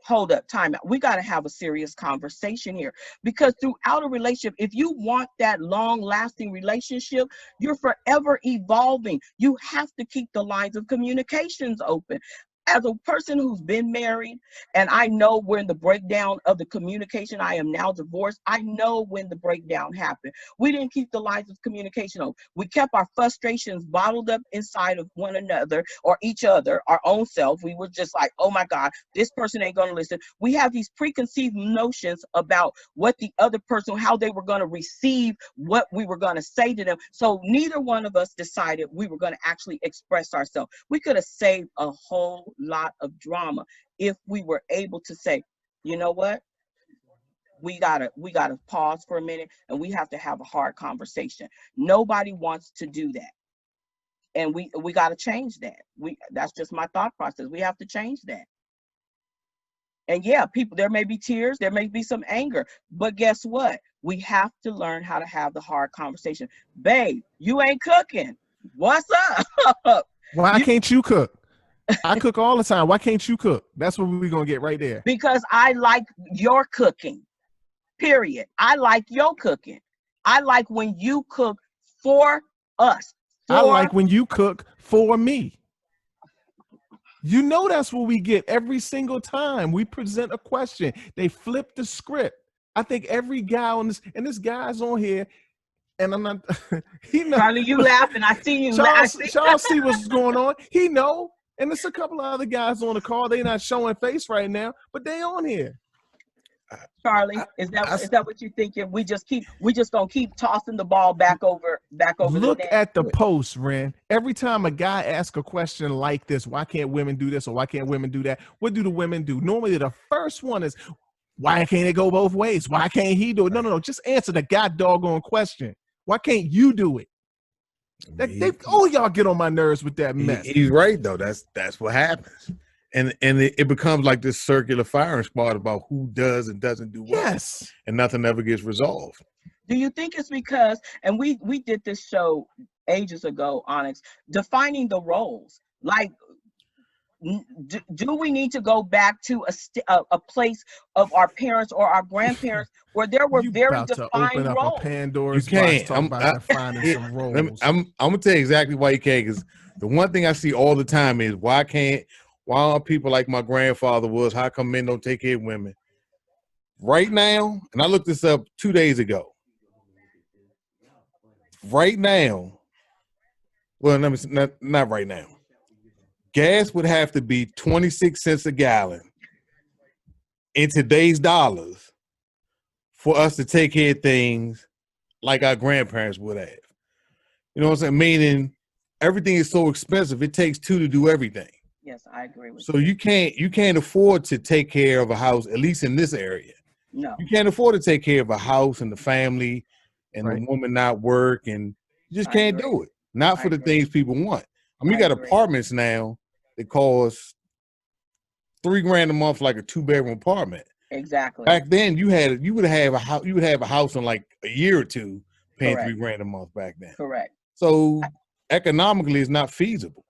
hold up, time out. We got to have a serious conversation here, because throughout a relationship, if you want that long lasting relationship, you're forever evolving. You have to keep the lines of communications open. as a person who's been married, and I know when the breakdown of the communication, I am now divorced. I know when the breakdown happened. We didn't keep the lines of communication open. We kept our frustrations bottled up inside of one another or each other, our own self. We were just like, oh my God, this person ain't going to listen. We have these preconceived notions about what the other person, how they were going to receive what we were going to say to them. So neither one of us decided we were going to actually express ourselves. We could have saved a whole lot of drama if we were able to say, you know what, we gotta pause for a minute and we have to have a hard conversation. Nobody wants to do that, and we got to change that. That's just my thought process. We have to change that. And yeah, people, there may be tears, there may be some anger, but guess what, we have to learn how to have the hard conversation. Babe, you ain't cooking, what's up? Why can't you cook? I cook all the time. Why can't you cook? That's what we're going to get right there. Because I like your cooking, period. I like your cooking. I like when you cook for us. I like when you cook for me. You know, that's what we get every single time we present a question. They flip the script. I think every guy on this, and this guy's on here, and I'm not, he knows. Charlie, you laughing. I see you laughing. Charles see what's going on. He know. And there's a couple of other guys on the call. They're not showing face right now, but they on here. Charlie, is that what you're thinking? We just gonna keep tossing the ball back over. Look at the post, Ren. Every time a guy asks a question like this, why can't women do this or why can't women do that? What do the women do? Normally, the first one is, why can't it go both ways? Why can't he do it? No. Just answer the god doggone question. Why can't you do it? Y'all get on my nerves with that mess. He's right though. That's what happens, and it becomes like this circular firing spot about who does and doesn't do what. Yes, and nothing ever gets resolved. Do you think it's because? And we did this show ages ago, Onyx, defining the roles. Like, do we need to go back to a place of our parents or our grandparents where there were very defined roles? Pandora's box about defining some roles. I'm gonna tell you exactly why you can't. Because the one thing I see all the time is why aren't people like my grandfather was? How come men don't take care of women? Right now, and I looked this up 2 days ago. Right now, well, not right now. Gas would have to be 26 cents a gallon in today's dollars for us to take care of things like our grandparents would have. You know what I'm saying? Meaning everything is so expensive, it takes two to do everything. Yes, I agree with you. So you can't afford to take care of a house, at least in this area. No. You can't afford to take care of a house and the family and the woman not work, and you just can't do it. Not for the things people want. I mean, you got apartments now that cost $3,000 a month, like a 2-bedroom apartment. Exactly. Back then, you would have a house in like a year or two, paying $3,000 a month back then. Correct. So economically, it's not feasible.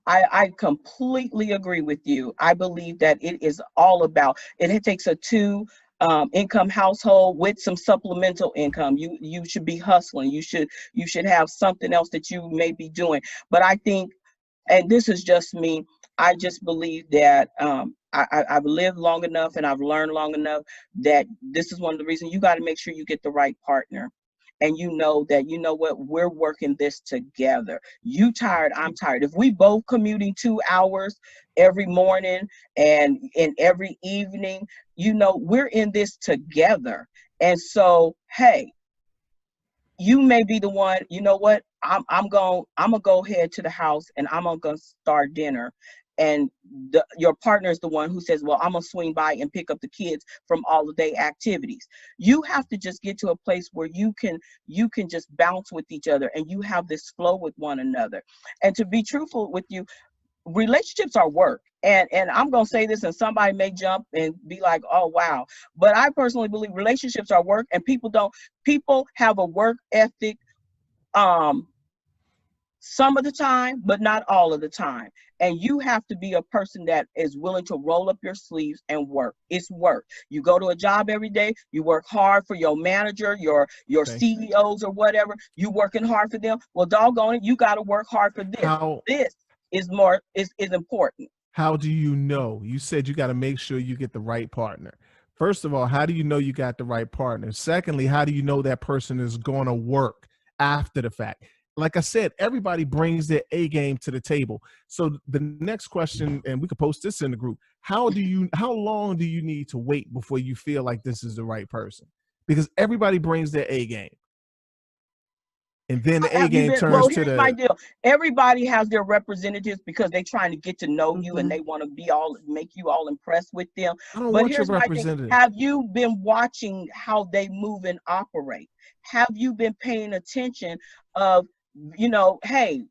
I completely agree with you. I believe that it is all about. It takes a income household with some supplemental income. You should be hustling. You should have something else that you may be doing. But I think, and this is just me, I just believe that I've lived long enough and I've learned long enough that this is one of the reasons you got to make sure you get the right partner. And you know that, you know what, we're working this together. You tired, I'm tired. If we both commuting 2 hours every morning and every evening, you know, we're in this together. And so, hey, you may be the one, you know what, I'm gonna go ahead to the house and I'm gonna start dinner. And your partner is the one who says, well, I'm gonna swing by and pick up the kids from all the day activities. You have to just get to a place where you can just bounce with each other and you have this flow with one another. And to be truthful with you, relationships are work. And I'm gonna say this, and somebody may jump and be like, oh wow, but I personally believe relationships are work, and people have a work ethic some of the time, but not all of the time. And you have to be a person that is willing to roll up your sleeves and work. It's work. You go to a job every day, you work hard for your manager, your CEOs or whatever, you working hard for them. Well, doggone it, you got to work hard for this. This is important. how do you know? You said you got to make sure you get the right partner. First of all, how do you know you got the right partner? Secondly, how do you know that person is going to work after the fact? Like I said, everybody brings their A game to the table. So the next question, and we could post this in the group, how long do you need to wait before you feel like this is the right person? Because everybody brings their A game. And then the A game turns to here's my deal. Everybody has their representatives because they're trying to get to know you and they want to make you all impressed with them. I don't But want your here's my thing. representative. Have you been watching how they move and operate? Have you been paying attention of, hey,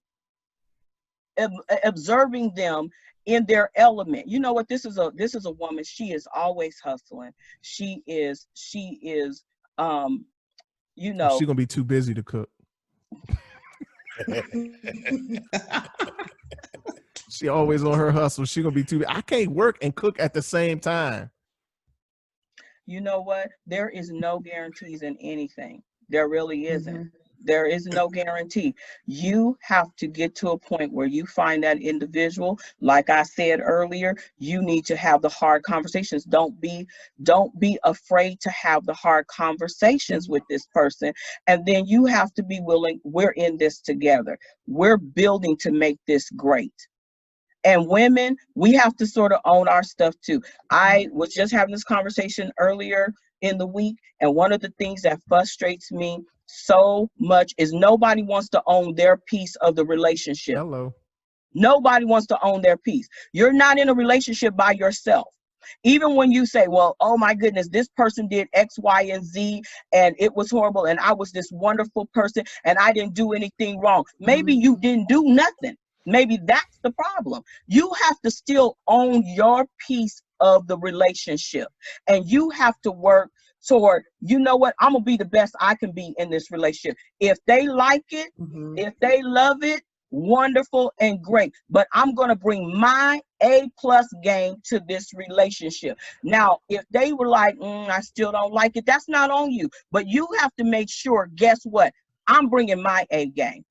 observing them in their element? You know what? This is a woman. She is always hustling. She is, She's gonna be too busy to cook. She always on her hustle. She gonna be too. I can't work and cook at the same time. You know what? There is no guarantees in anything. There really isn't. There is no guarantee. You have to get to a point where you find that individual. Like I said earlier, you need to have the hard conversations. Don't be afraid to have the hard conversations with this person. And then you have to be willing. We're in this together. We're building to make this great. And women, we have to sort of own our stuff too. I was just having this conversation earlier in the week, and one of the things that frustrates me so much is nobody wants to own their piece of the relationship. Hello. Nobody wants to own their piece. You're not in a relationship by yourself. Even when you say, well, oh my goodness, this person did X, Y, and Z, and it was horrible, and I was this wonderful person, and I didn't do anything wrong. Maybe you didn't do nothing. Maybe that's the problem. You have to still own your piece of the relationship, and you have to work toward, you know what, I'm gonna be the best I can be in this relationship. If they like it, if they love it, wonderful and great, but I'm gonna bring my A+ game to this relationship. Now, if they were like, I still don't like it, that's not on you, but you have to make sure, guess what, I'm bringing my A game.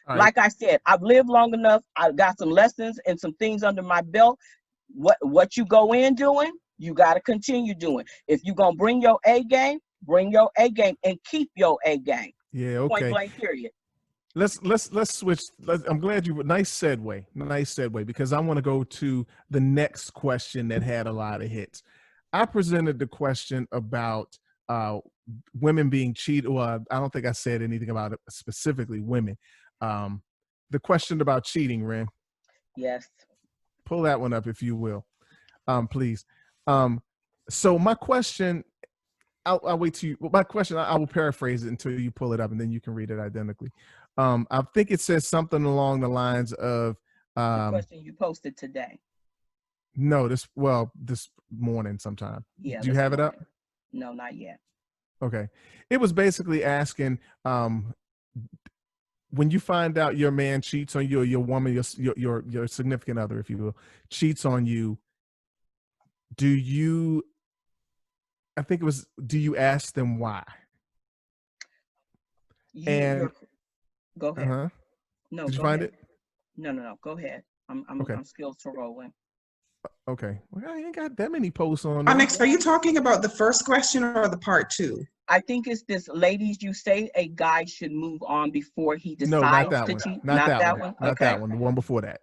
Right. Like I said, I've lived long enough. I've got some lessons and some things under my belt. What you go in doing, you got to continue doing. If you're going to bring your A game, bring your A game and keep your A game. Yeah, okay. Point blank, period. Let's switch. I'm glad you, nice segue, because I want to go to the next question that had a lot of hits. I presented the question about women being cheated. Well, I don't think I said anything about it specifically women. The question about cheating, Ren. Yes. Pull that one up if you will, please. So my question, I'll wait till you. My question, I will paraphrase it until you pull it up, and then you can read it identically. I think it says something along the lines of the question you posted today. No, this morning sometime. Yeah. Do you have it up? No, not yet. Okay. It was basically asking, when you find out your man cheats on you, or your woman, your significant other, if you will, cheats on you, do you ask them why? Go ahead. Uh-huh. No. Did you find it? No. Go ahead. I'm skilled to rolling. Okay. Well, I ain't got that many posts on. Onyx, are you talking about the first question or the part 2? I think it's this, ladies, you say a guy should move on before he decides to cheat. Not that one. Not that one. The one before that.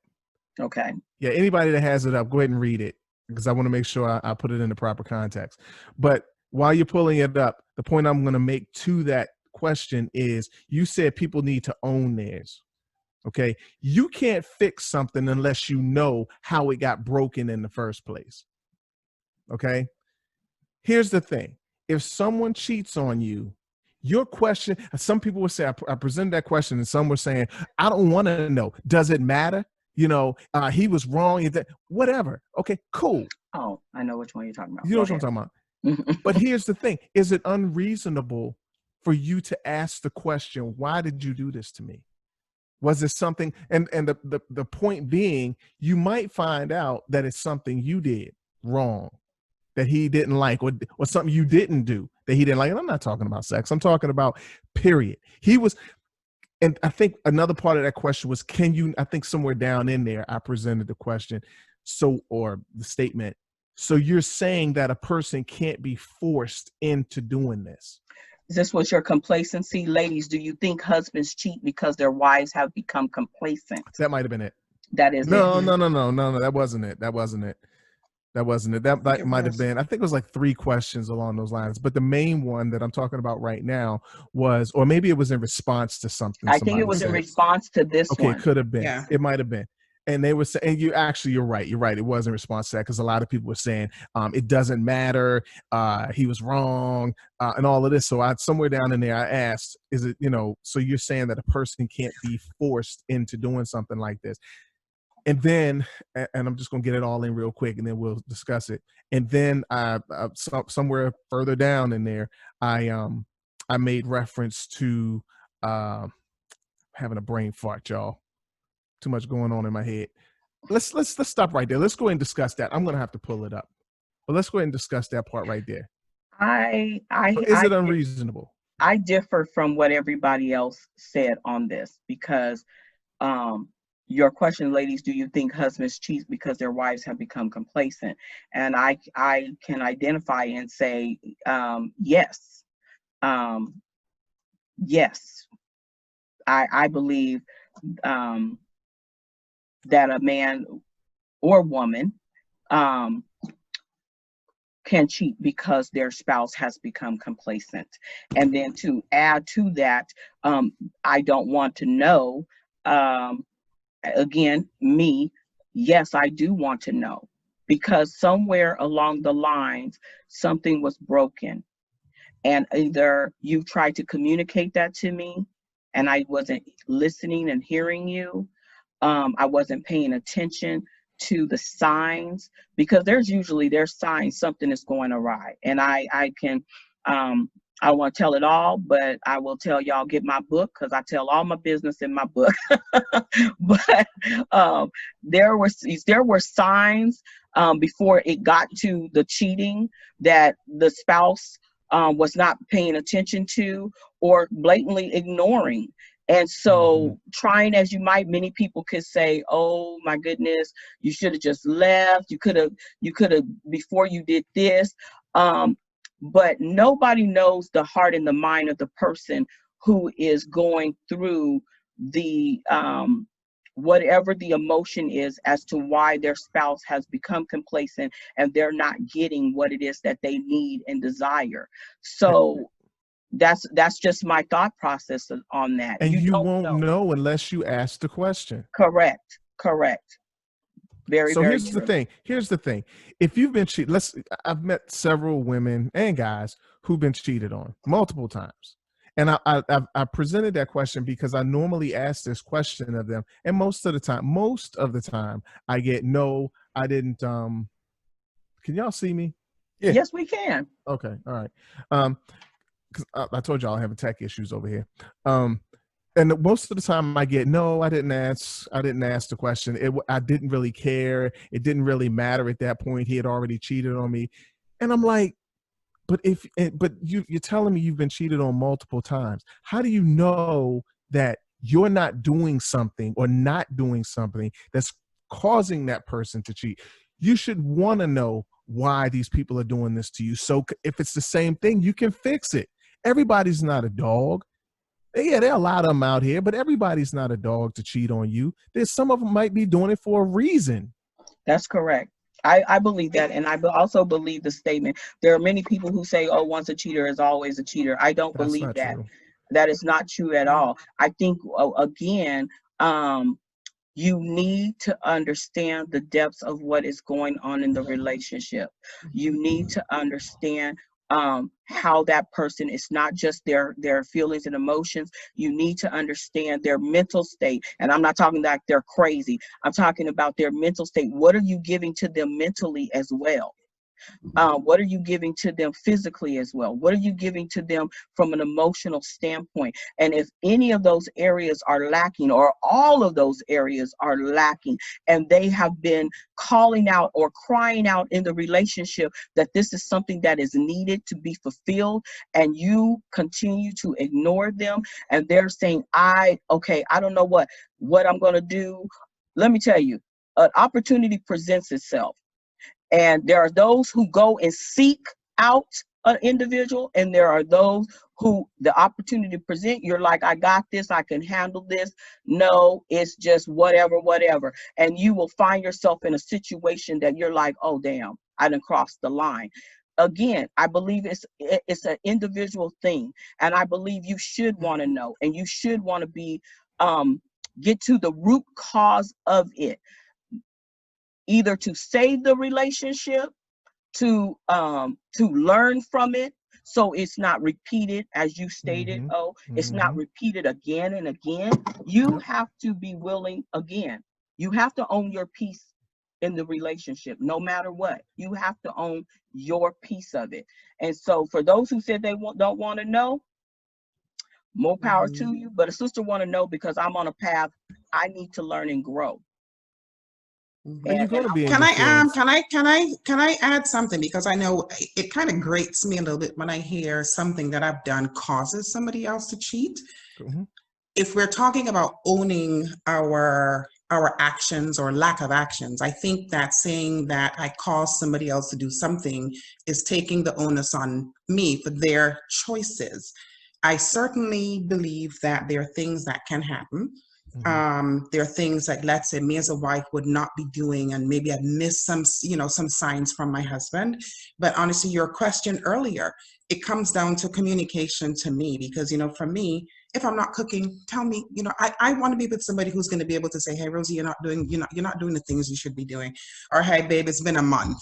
Okay. Yeah, anybody that has it up, go ahead and read it, because I want to make sure I put it in the proper context. But while you're pulling it up, the point I'm going to make to that question is, you said people need to own theirs. Okay. You can't fix something unless you know how it got broken in the first place. Okay. Here's the thing. If someone cheats on you, your question, some people would say, I presented that question and some were saying, I don't want to know. Does it matter? He was wrong. Whatever. Okay, cool. Oh, I know which one you're talking about. You know what I'm talking about. But here's the thing. Is it unreasonable for you to ask the question, why did you do this to me? Was it something, and the point being, you might find out that it's something you did wrong, that he didn't like, or something you didn't do that he didn't like. And I'm not talking about sex. I'm talking about period. And I think another part of that question was, I think somewhere down in there, I presented the question, So, or the statement. So you're saying that a person can't be forced into doing this. This was your complacency. Ladies, do you think husbands cheat because their wives have become complacent? That might have been it. That is it. No, that wasn't it. That wasn't it. That wasn't it. That it might have was. been, I think it was like 3 questions along those lines. But the main one that I'm talking about right now was, or maybe it was in response to something. I think it was in response to this Okay, one. it could have been. Yeah. It might have been. And they were saying, you're right. You're right. It was in response to that because a lot of people were saying it doesn't matter. He was wrong and all of this. So somewhere down in there, I asked, is it, so you're saying that a person can't be forced into doing something like this? And then, and I'm just going to get it all in real quick and then we'll discuss it. And then somewhere further down in there, I made reference to having a brain fart, y'all. Too much going on in my head. Let's stop right there. Let's go ahead and discuss that. I'm going to have to pull it up. But let's go ahead and discuss that part right there. Is it unreasonable? I differ from what everybody else said on this because your question, ladies, do you think husbands cheat because their wives have become complacent? And I can identify and say yes. Yes. I believe that a man or woman can cheat because their spouse has become complacent. And then to add to that, I don't want to know, again, me, yes, I do want to know, because somewhere along the lines, something was broken. And either you tried to communicate that to me and I wasn't listening and hearing you, I wasn't paying attention to the signs, because there's signs something is going awry. And I don't want to tell it all, but I will tell y'all, get my book, because I tell all my business in my book. But there were signs before it got to the cheating that the spouse was not paying attention to or blatantly ignoring. And so trying as you might, many people could say, oh my goodness, you should have just left. You could have before you did this. But nobody knows the heart and the mind of the person who is going through the whatever the emotion is as to why their spouse has become complacent and they're not getting what it is that they need and desire. So that's just my thought process on that. And you won't know unless you ask the question. Correct. So here's the thing. If you've been cheated, I've met several women and guys who've been cheated on multiple times. And I presented that question because I normally ask this question of them. And most of the time I get, no, I didn't. Can y'all see me? Yeah. Yes, we can. Okay. All right. Because I told y'all I have tech issues over here. And most of the time I get, no, I didn't ask the question. I didn't really care. It didn't really matter at that point. He had already cheated on me. And I'm like, but you're telling me you've been cheated on multiple times. How do you know that you're not doing something or not doing something that's causing that person to cheat? You should want to know why these people are doing this to you. So if it's the same thing, you can fix it. Everybody's not a dog. Yeah, there are a lot of them out here, but everybody's not a dog to cheat on you. There's some of them might be doing it for a reason. That's correct. I believe that. And I also believe the statement. There are many people who say, oh, once a cheater is always a cheater. I don't believe that. True. That is not true at all. I think, again, you need to understand the depths of what is going on in the relationship. You need to understand how that person is not just their feelings and emotions. You need to understand their mental state. And I'm not talking like they're crazy. I'm talking about their mental state. What are you giving to them mentally as well? What are you giving to them physically as well? What are you giving to them from an emotional standpoint? And if any of those areas are lacking, or all of those areas are lacking, and they have been calling out or crying out in the relationship that this is something that is needed to be fulfilled, and you continue to ignore them, and they're saying, I don't know what I'm going to do. Let me tell you, an opportunity presents itself. And there are those who go and seek out an individual, and there are those who the opportunity present, you're like, I got this, I can handle this. No, it's just whatever. And you will find yourself in a situation that you're like, oh, damn, I done crossed the line. Again, I believe it's an individual thing. And I believe you should want to know, and you should want to be, get to the root cause of it, either to save the relationship, to learn from it, so it's not repeated, as you stated. It's not repeated again and again. You have to be willing. Again, you have to own your piece in the relationship, no matter what. You have to own your piece of it. And so for those who said they don't want to know, more power to you. But a sister want to know, because I'm on a path. I need to learn and grow. And you're going to be. Can I add something? Because I know it kind of grates me a little bit when I hear something that I've done causes somebody else to cheat. If we're talking about owning our actions or lack of actions, I think that saying that I caused somebody else to do something is taking the onus on me for their choices. I certainly believe that there are things that can happen. There are things like, let's say, me as a wife would not be doing, and maybe I've missed some signs from my husband. But honestly, your question earlier, it comes down to communication to me, because, for me, if I'm not cooking, tell me, I want to be with somebody who's going to be able to say, hey, Rosie, you're not doing the things you should be doing. Or, hey, babe, it's been a month.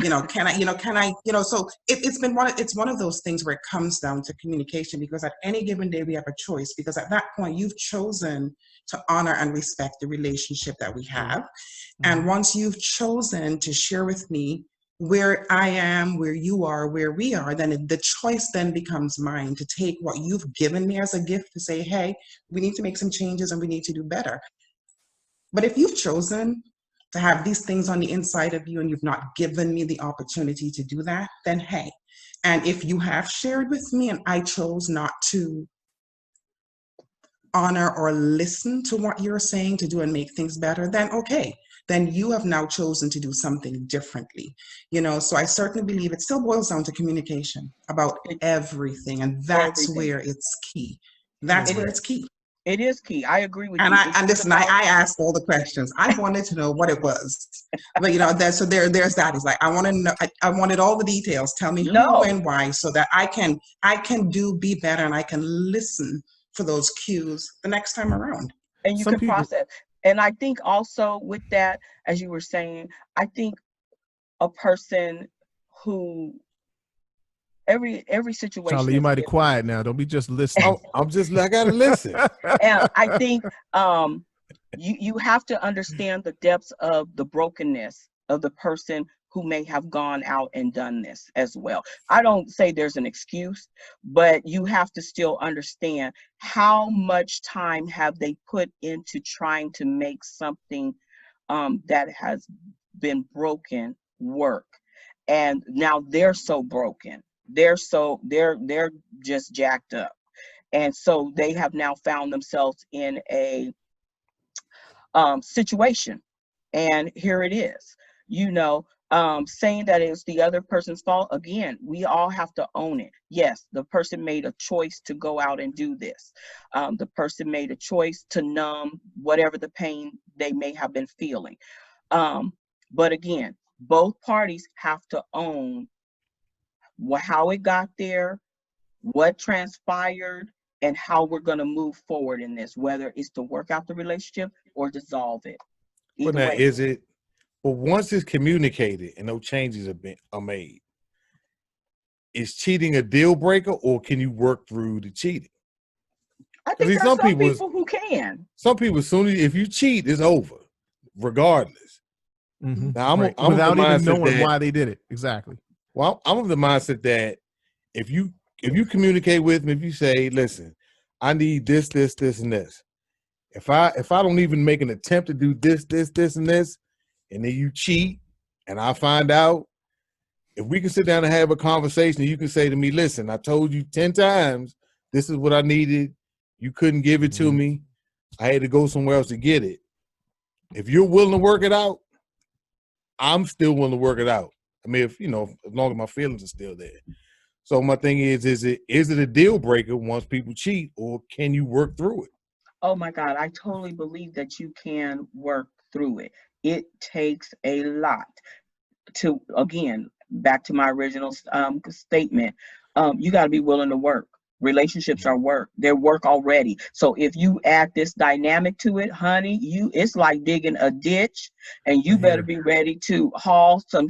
Can I, so it's one of those things where it comes down to communication, because at any given day we have a choice, because at that point you've chosen to honor and respect the relationship that we have. And once you've chosen to share with me where I am, where you are, where we are, then the choice then becomes mine to take what you've given me as a gift to say, hey, we need to make some changes and we need to do better. But if you've chosen to have these things on the inside of you and you've not given me the opportunity to do that, then hey. And if you have shared with me and I chose not to honor or listen to what you're saying to do and make things better, then okay. Then you have now chosen to do something differently. So I certainly believe it still boils down to communication about everything. And that's where it's key. That's where it's key. It is key. I agree with you. And listen, I asked all the questions. I wanted to know what it was. But there's that. It's like, I want to know, I wanted all the details. Tell me who and why, so that I can be better, and I can listen for those cues the next time around. And you can process. And I think also with that, as you were saying, I think a person who every situation. Charlie, you might be quiet now. Don't be just listening. I gotta listen. And I think you have to understand the depths of the brokenness of the person who may have gone out and done this as well. I don't say there's an excuse, but you have to still understand how much time have they put into trying to make something that has been broken work. And now they're so broken. They're just jacked up. And so they have now found themselves in a situation. And here it is, saying that it's the other person's fault. Again, we all have to own it. Yes, the person made a choice to go out and do this. The person made a choice to numb whatever the pain they may have been feeling. But again, both parties have to own how it got there, what transpired, and how we're going to move forward in this, whether it's to work out the relationship or dissolve it. But now, is it? But once it's communicated and no changes are made, is cheating a deal breaker, or can you work through the cheating? I think there's some people who can. Some people, as soon as if you cheat, it's over, regardless. Now, I'm without even knowing why they did it. Exactly. Well, I'm of the mindset that if you communicate with me, if you say, listen, I need this, this, this, and this. If I don't even make an attempt to do this, this, this, and this, and then you cheat, and I find out, if we can sit down and have a conversation, you can say to me, listen, I told you 10 times, this is what I needed. You couldn't give it to me. I had to go somewhere else to get it. If you're willing to work it out, I'm still willing to work it out. I mean, if as long as my feelings are still there. So my thing is it a deal breaker once people cheat, or can you work through it? Oh my God, I totally believe that you can work through it. It takes a lot to, again, back to my original statement. You got to be willing to work. Relationships are work. They're work already. So if you add this dynamic to it, honey, it's like digging a ditch, and you better be ready to haul some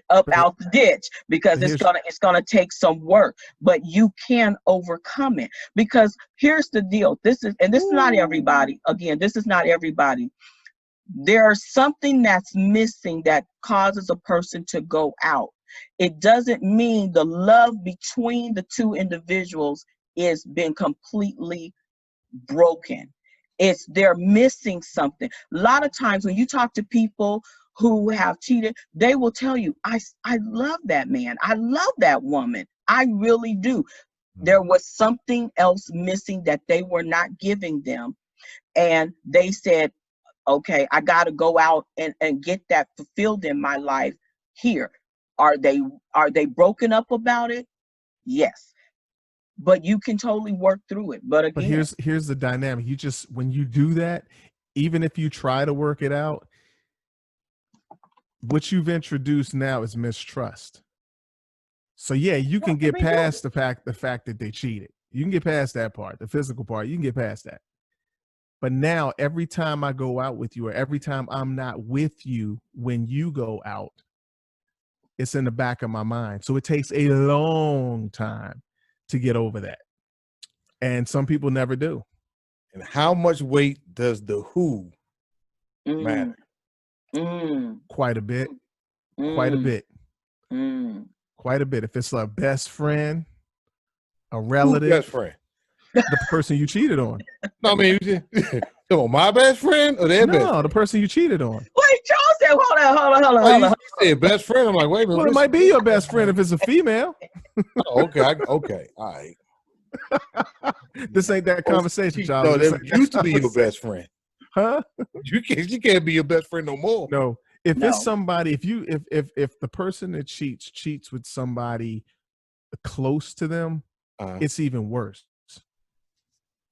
up out the ditch, because it's gonna take some work. But you can overcome it, because here's the deal. This is not everybody. Again, this is not everybody. There's something that's missing that causes a person to go out. It doesn't mean the love between the two individuals is been completely broken. They're missing something. A lot of times when you talk to people who have cheated, they will tell you, I love that man. I love that woman. I really do. There was something else missing that they were not giving them. And they said, okay, I got to go out and get that fulfilled in my life here. Are they broken up about it? Yes. But you can totally work through it. But again, here's the dynamic. When you do that, even if you try to work it out, what you've introduced now is mistrust. So yeah, you can get past the fact that they cheated. You can get past that part, the physical part. You can get past that. But now every time I go out with you, or every time I'm not with you when you go out, it's in the back of my mind. So it takes a long time to get over that. And some people never do. And how much weight does the who matter? Quite a bit. Quite a bit. Quite a bit. If it's a best friend, a relative, best friend, the person you cheated on. No, I mean, come on, my best friend or their best friend? No, the person you cheated on. Wait, Charles said, hold on. You said best friend. I'm like, wait a minute. Well, it might be your best friend if it's a female. Oh, okay, all right. This ain't that conversation, Charles. No, that used to be your best friend. Huh? You can't be your best friend no more. No. It's somebody, if the person that cheats with somebody close to them, it's even worse.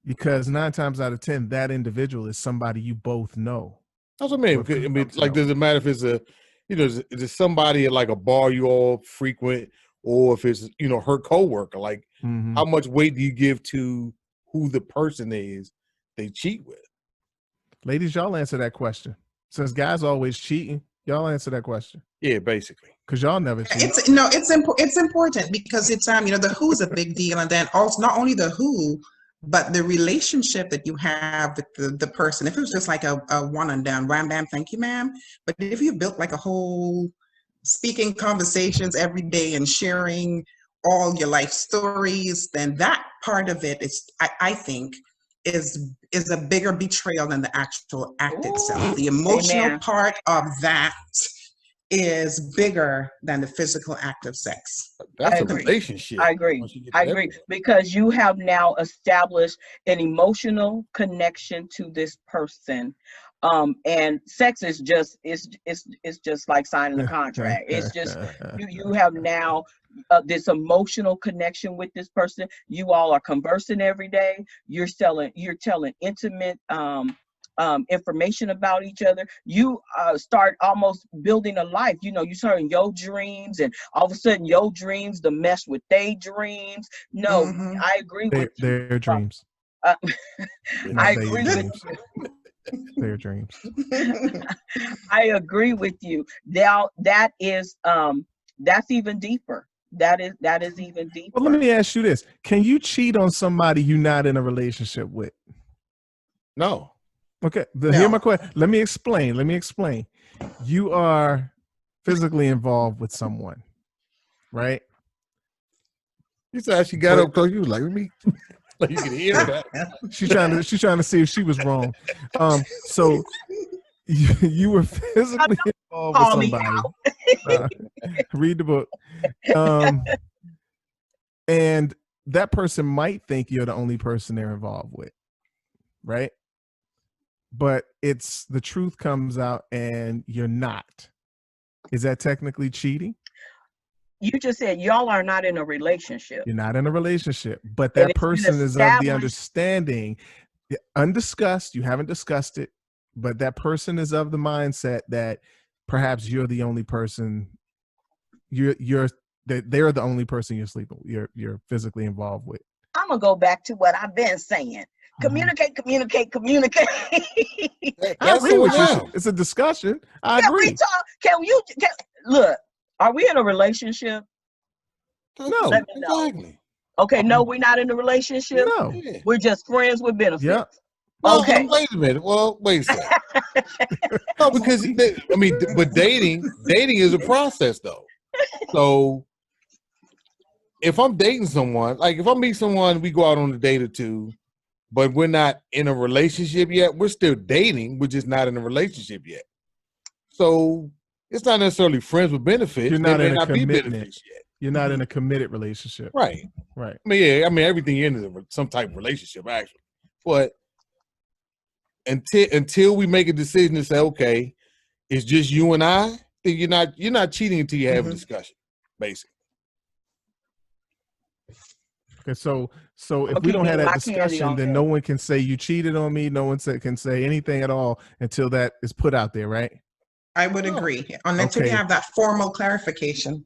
Because 9 times out of 10, that individual is somebody you both know. That's what I mean. Like, does it matter if it's is it somebody at like a bar you all frequent, or if it's, her coworker? Like, how much weight do you give to who the person is they cheat with? Ladies, y'all answer that question. Since guys always cheating, y'all answer that question. Yeah, basically. Because y'all never cheat. It's important, because it's the who is a big deal, and then also not only the who, but the relationship that you have with the person. If it was just like a one and done, wham bam, thank you, ma'am. But if you built like a whole speaking conversations every day and sharing all your life stories, then that part of it is, I think, is a bigger betrayal than the actual act itself. The emotional part of that is bigger than the physical act of sex. That's a relationship. I agree. Because you have now established an emotional connection to this person. And sex is just it's just like signing a contract. It's just you have now this emotional connection with this person. You all are conversing every day. You're telling intimate information about each other. You start almost building a life. You start in your dreams, and all of a sudden your dreams to mesh with their dreams. No, I agree with their dreams. I agree with you. Their dreams. I agree with you. Now that is that's even deeper. That is even deeper. Well, let me ask you this: can you cheat on somebody you're not in a relationship with? No. Okay. Here's my question. Let me explain. You are physically involved with someone, right? You said she got up close. You was like, let me. Like, you can hear that. She's trying to see if she was wrong. So you were physically involved with somebody. Read the book. And that person might think you're the only person they're involved with, right? But the truth comes out and you're not. Is that technically cheating? You just said y'all are not in a relationship. You're not in a relationship, but And that it's been person is of the established. understanding, undiscussed, you haven't discussed it, but that person is of the mindset that perhaps you're the only person, that they're the only person you're physically involved with. I'm gonna go back to what I've been saying. Communicate. I agree with you. now. It's a discussion. I Can we agree. talk? Look, are we in a relationship? No. Let me know. Exactly. Okay, no, we're not in a relationship. No. Yeah. We're just friends with benefits. Yep. Well, Okay. wait a minute. Well, wait a second. No, because I mean, but dating is a process, though. So if I'm dating someone, like if I meet someone, we go out on a date or two, but we're not in a relationship yet. We're still dating. We're just not in a relationship yet. So it's not necessarily friends with benefits. You're not There in may a not be commitment. benefits yet. You're not in a committed relationship. Right. Right. I mean, yeah. I mean, everything in some type of relationship, actually. But until we make a decision to say, okay, it's just you and I, then you're not cheating until you have a discussion, basically. Okay, so if I'll we don't keep have my that candy discussion, on then deck. no one can say you cheated on me. No one can say anything at all until that is put out there, right? I would agree. Until Okay. you have that formal clarification.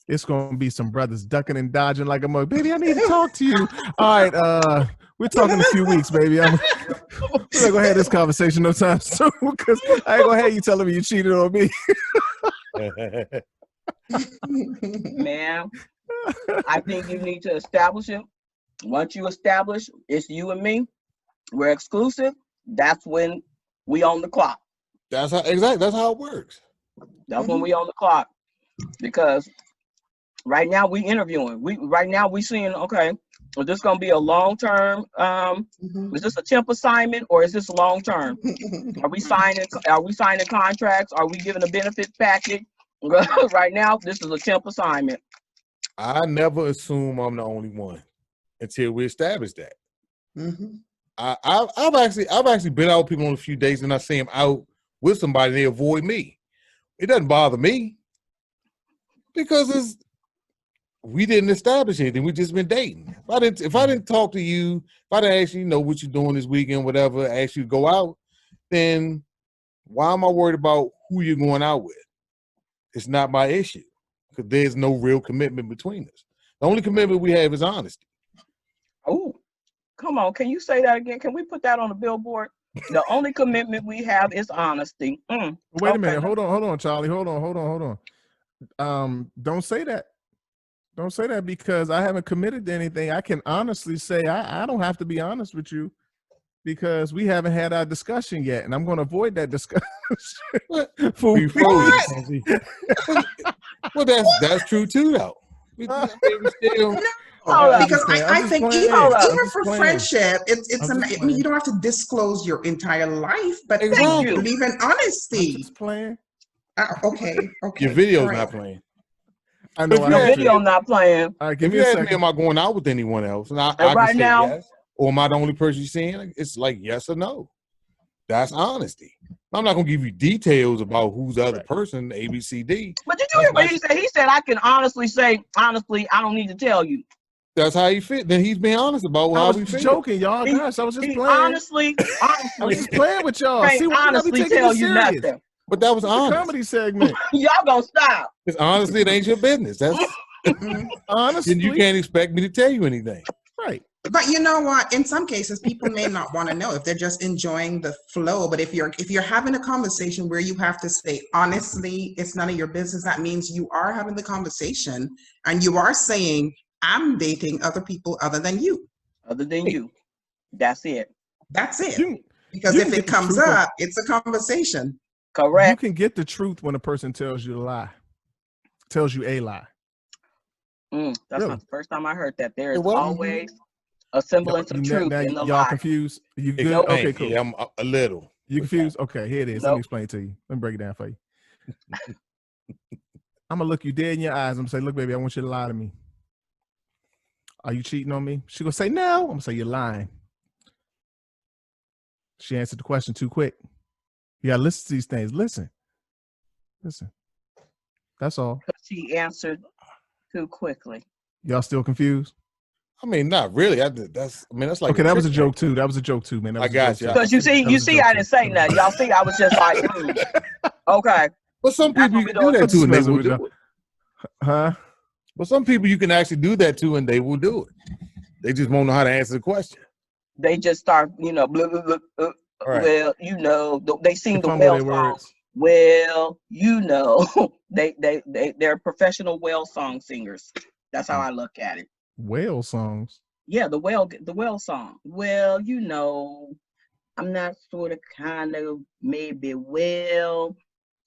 It's gonna be some brothers ducking and dodging like a mug. Baby, I need to talk to you. All right, we're talking in a few weeks, baby. We're not gonna have this conversation no time soon because I ain't gonna have you telling me you cheated on me. Man, I think you need to establish it. Once you establish it's you and me, we're exclusive. That's when we on the clock. That's how it works. That's when we on the clock. Because right now we interviewing. Right now we seeing, okay, is this gonna be a long term? Is this a temp assignment or is this long term? Are we signing contracts? Are we giving a benefits package? Right now, this is a temp assignment. I never assume I'm the only one until we establish that. I've actually been out with people on a few days and I see them out with somebody, they avoid me. It doesn't bother me because we didn't establish anything. We just been dating. If I didn't talk to you, if I didn't ask you, what you're doing this weekend, whatever, ask you to go out, then why am I worried about who you're going out with? It's not my issue because there's no real commitment between us. The only commitment we have is honesty. Oh, come on. Can you say that again? Can we put that on the billboard? The only commitment we have is honesty. Wait a minute. Hold on, Charlie. Hold on. Don't say that. Don't say that because I haven't committed to anything. I can honestly say I don't have to be honest with you because we haven't had our discussion yet, and I'm going to avoid that discussion. We frozen. Well, that's true too, though. We still. Because I think even for playing. friendship, you don't have to disclose your entire life, but Exactly. you believe in honesty. I'm just playing. Okay. Your video's not playing. I know. Your video not playing. All right, give If me you a ask second. me, am I going out with anyone else? And I right can say now- yes. Or am I the only person you're seeing? It's like yes or no. That's honesty. I'm not gonna give you details about who's the other person, A, B, C, D. But did you hear what he said? He said, I can honestly say, honestly, I don't need to tell you. That's how he fit. Then he's being honest about I how was he just feels. joking, y'all. He- Gosh, I was just He playing. honestly, I was just playing with y'all. can't See, why y'all be honestly taking tell this you serious? nothing. But that was It's a honest. comedy segment. Y'all gonna stop. Because honestly, it ain't your business. That's Honestly, then you can't expect me to tell you anything. right. But you know what? In some cases, people may not want to know if they're just enjoying the flow. But if you're having a conversation where you have to say honestly, it's none of your business. That means you are having the conversation and you are saying, I'm dating other people other than you. Other than you. That's it. That's it. you Because if can it get the comes truth up, it's a conversation. You Correct. can get the truth when a person tells you a lie. Tells you a lie. That's Really? not the first time I heard that. There is It was? always a semblance of truth Now in the y'all lie. confused? You good? Explain. Okay, cool. Yeah, I'm a little. You confused? Okay, here it is. Let me Nope. explain it to you. Let me break it down for you. I'm gonna look you dead in your eyes. I'm gonna say, look, baby, I want you to lie to me. Are you cheating on me? She gonna say no. I'm gonna say you're lying. She answered the question too quick. You gotta listen to these things. Listen. That's all. Because she answered too quickly. Y'all still confused? I mean, not really. That's like Okay, that was a trick joke question. too. That was a joke too, man. That I was a got joke you. too. Because you That was a see, joke I too. didn't say nothing. Y'all see, I was just like, okay. But some That's people you what can we do doing. that to, and they Messing will with do y'all. it. Huh? But some people you can actually do that to, and they will do it. They just won't know how to answer the question. They just start, blah, blah, blah, Right. well, they sing They the fumble well their song. words. Well, they're professional well song singers. That's how I look at it. Whale songs. Yeah, the well song. Well, I'm not sort of kind of maybe well.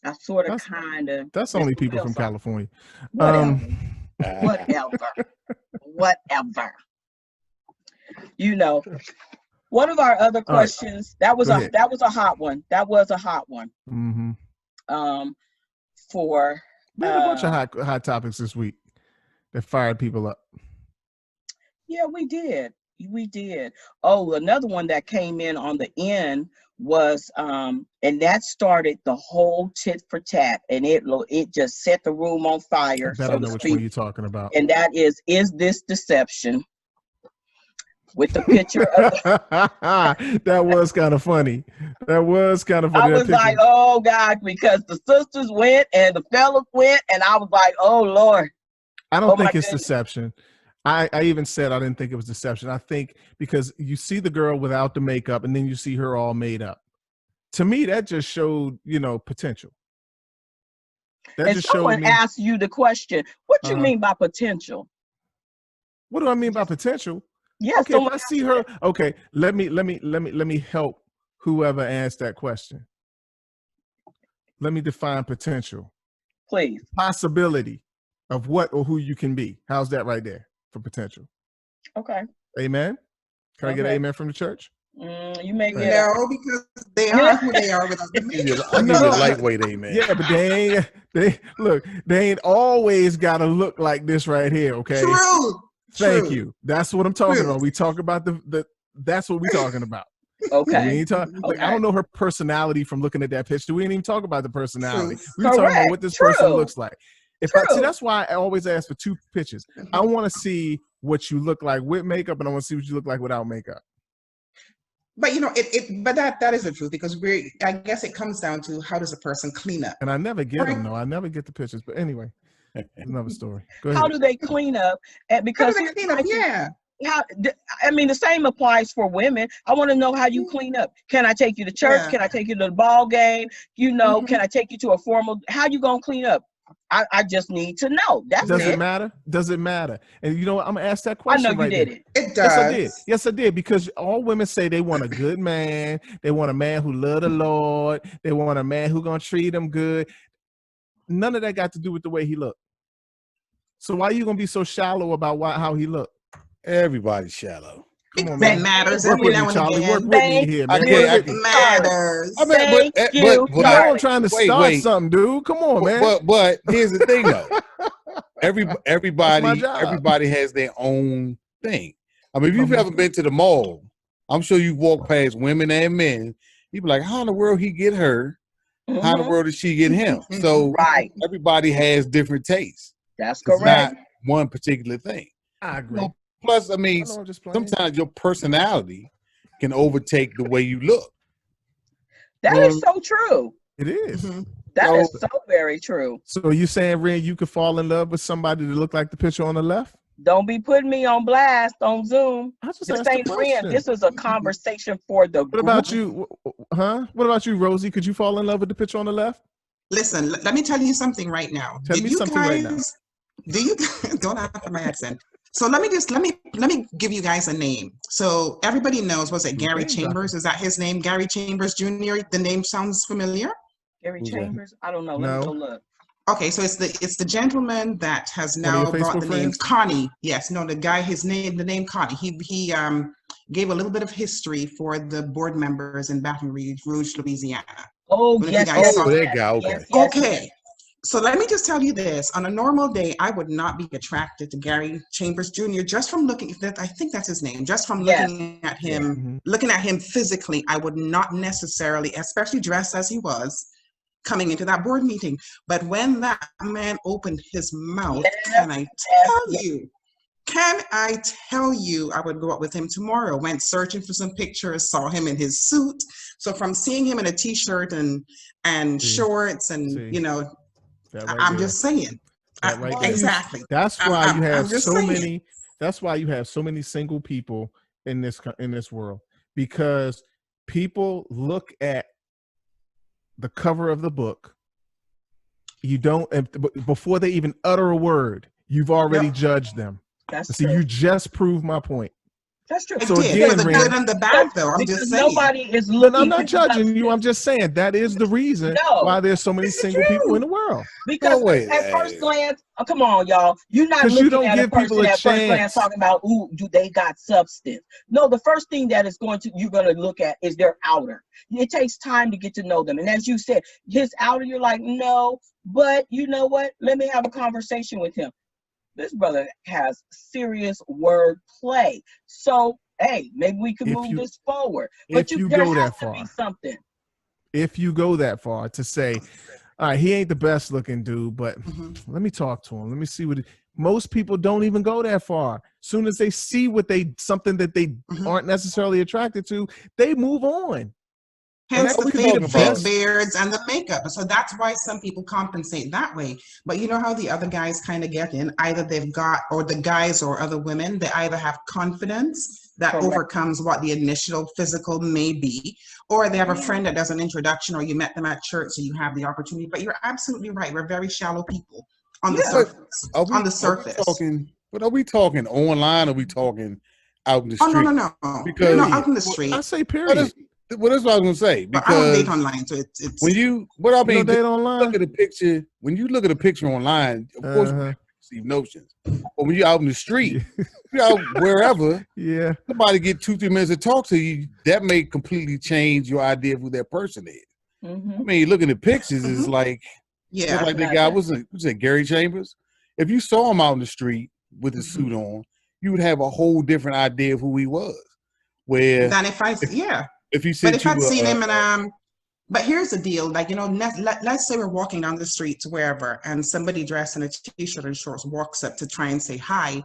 I sort of That's- kind of. That's only people from California. Whatever. Whatever. One of our other All right. questions, that was Go a ahead. hot one. That was a hot one. Mm-hmm. For We had a bunch of hot topics this week that fired people up. yeah, we did. Oh, another one that came in on the end was and that started the whole tit for tat, and it just set the room on fire, I so don't to know which speak. one you're talking about. And that is this deception? With the picture of that was kind of funny. I was like, oh God, because the sisters went and the fellas went, and I was like, oh Lord. I don't think my it's goodness. deception. I even said I didn't think it was deception. I think because you see the girl without the makeup and then you see her all made up. To me, that just showed, potential. That And just showed someone me. asked you the question, what you mean by potential? What do I mean by potential? Yes. Okay, if I see her, okay, let me help whoever asked that question. Let me define potential. Please. Possibility of what or who you can be. How's that right there for potential? Okay. Amen. Can I get an amen from the church? You may get No, because they are who they are without the makeup. I'll give you a lightweight amen. Yeah, but they ain't always gotta look like this right here, okay? True. Thank you. That's what I'm talking True. about. We talk about that's what we're talking about. Okay. We ain't look, I don't know her personality from looking at that picture. We didn't even talk about the personality. True. We were talking about what this person True. looks like. See, that's why I always ask for 2 pictures. I want to see what you look like with makeup, and I want to see what you look like without makeup. But but that is the truth, because I guess it comes down to how does a person clean up. And I never get them though. I never get the pictures. But anyway, another story. Go ahead. How do they clean up? And because How do they clean up? Yeah. The same applies for women. I want to know how you clean up. Can I take you to church? Yeah. Can I take you to the ball game? Can I take you to a formal? How you gonna clean up? I just need to know. That's Does it. it matter? Does it matter? And you know what? I'm gonna ask that question. I know you did it. It does. Yes, I did. Yes, I did. Because all women say they want a good man. They want a man who love the Lord. They want a man who gonna treat them good. None of that got to do with the way he looked. So why are you gonna be so shallow about how he looked? Everybody's shallow. Come on, That man. matters Work every with now me, and Charlie. again. Work with me here, man. It matters. I mean, but I'm trying to start something, dude. Come on, man. But here's the thing, though. my job. Everybody has their own thing. I mean, if you've ever been to the mall, I'm sure you walk past women and men. You be like, how in the world he get her? How in the world did she get him? So everybody has different tastes. That's It's correct. not one particular thing. I agree. Plus, I mean, sometimes your personality can overtake the way you look. That is so true. It is. That is so very true. So you saying, Ren, you could fall in love with somebody that look like the picture on the left? Don't be putting me on blast on Zoom. This ain't Ren. This is a conversation for the What about you? Huh? What about you, Rosie? Could you fall in love with the picture on the left? Listen, let me tell you something right now. Tell me something right now. Do you don't have my accent? So let me give you guys a name. So everybody knows, was it Gary Chambers? Is that his name? Gary Chambers Jr. The name sounds familiar. Gary Chambers? I don't know. Let me go look. Okay, so it's the gentleman that has now brought the name Connie. Yes, no, the guy, the name Connie. He gave a little bit of history for the board members in Baton Rouge, Louisiana. Oh, yes. That guy. Okay. Okay. So let me just tell you this. On a normal day, I would not be attracted to Gary Chambers Jr. just from looking, I think that's his name, just from looking at him, looking at him physically. I would not necessarily, especially dressed as he was, coming into that board meeting. But when that man opened his mouth, can I tell you, I would go up with him tomorrow. Went searching for some pictures, saw him in his suit. So from seeing him in a t-shirt and shorts and, you know, I'm just saying. Exactly. That's why you have so many. That's why you have so many single people in this world, because people look at the cover of the book. You don't, before they even utter a word, you've already judged them. So you just proved my point. That's true. So again, the good and the bad, though. I'm just saying. Nobody is looking. I'm not judging you. I'm just saying that is the reason why there's so many single people in the world. Because at first glance, come on, y'all, you're not looking at a person at first glance talking about, ooh, do they got substance? No, the first thing that is you're going to look at is their outer. It takes time to get to know them. And as you said, his outer, you're like, no, but you know what? Let me have a conversation with him. This brother has serious word play. So, hey, maybe we can move this forward. But there has to be something. If you go that far to say, all right, he ain't the best looking dude, but let me talk to him. Let me see most people don't even go that far. Soon as they see something that they aren't necessarily attracted to, they move on. Hence the fake beards and the makeup. So that's why some people compensate that way. But you know how the other guys kind of get in? Either they've got, or the guys or other women, they either have confidence that overcomes what the initial physical may be, or they have a friend that does an introduction, or you met them at church, so you have the opportunity. But you're absolutely right. We're very shallow people on the surface. But are we talking online, or are we talking out in the street? Oh, no. Because out in the street. I say period. Well, that's what I was gonna say. Because I don't date online, so it's when you date online. Look at a picture. When you look at a picture online, of course you receive notions. But when you're out in the street, you're out wherever, somebody get 2-3 minutes to talk to you, that may completely change your idea of who that person is. I mean, looking at pictures is like, like the guy was it Gary Chambers? If you saw him out in the street with his suit on, you would have a whole different idea of who he was. Where than if I'd seen him and but here's the deal, like, you know, let's say we're walking down the street to wherever, and somebody dressed in a t-shirt and shorts walks up to try and say hi.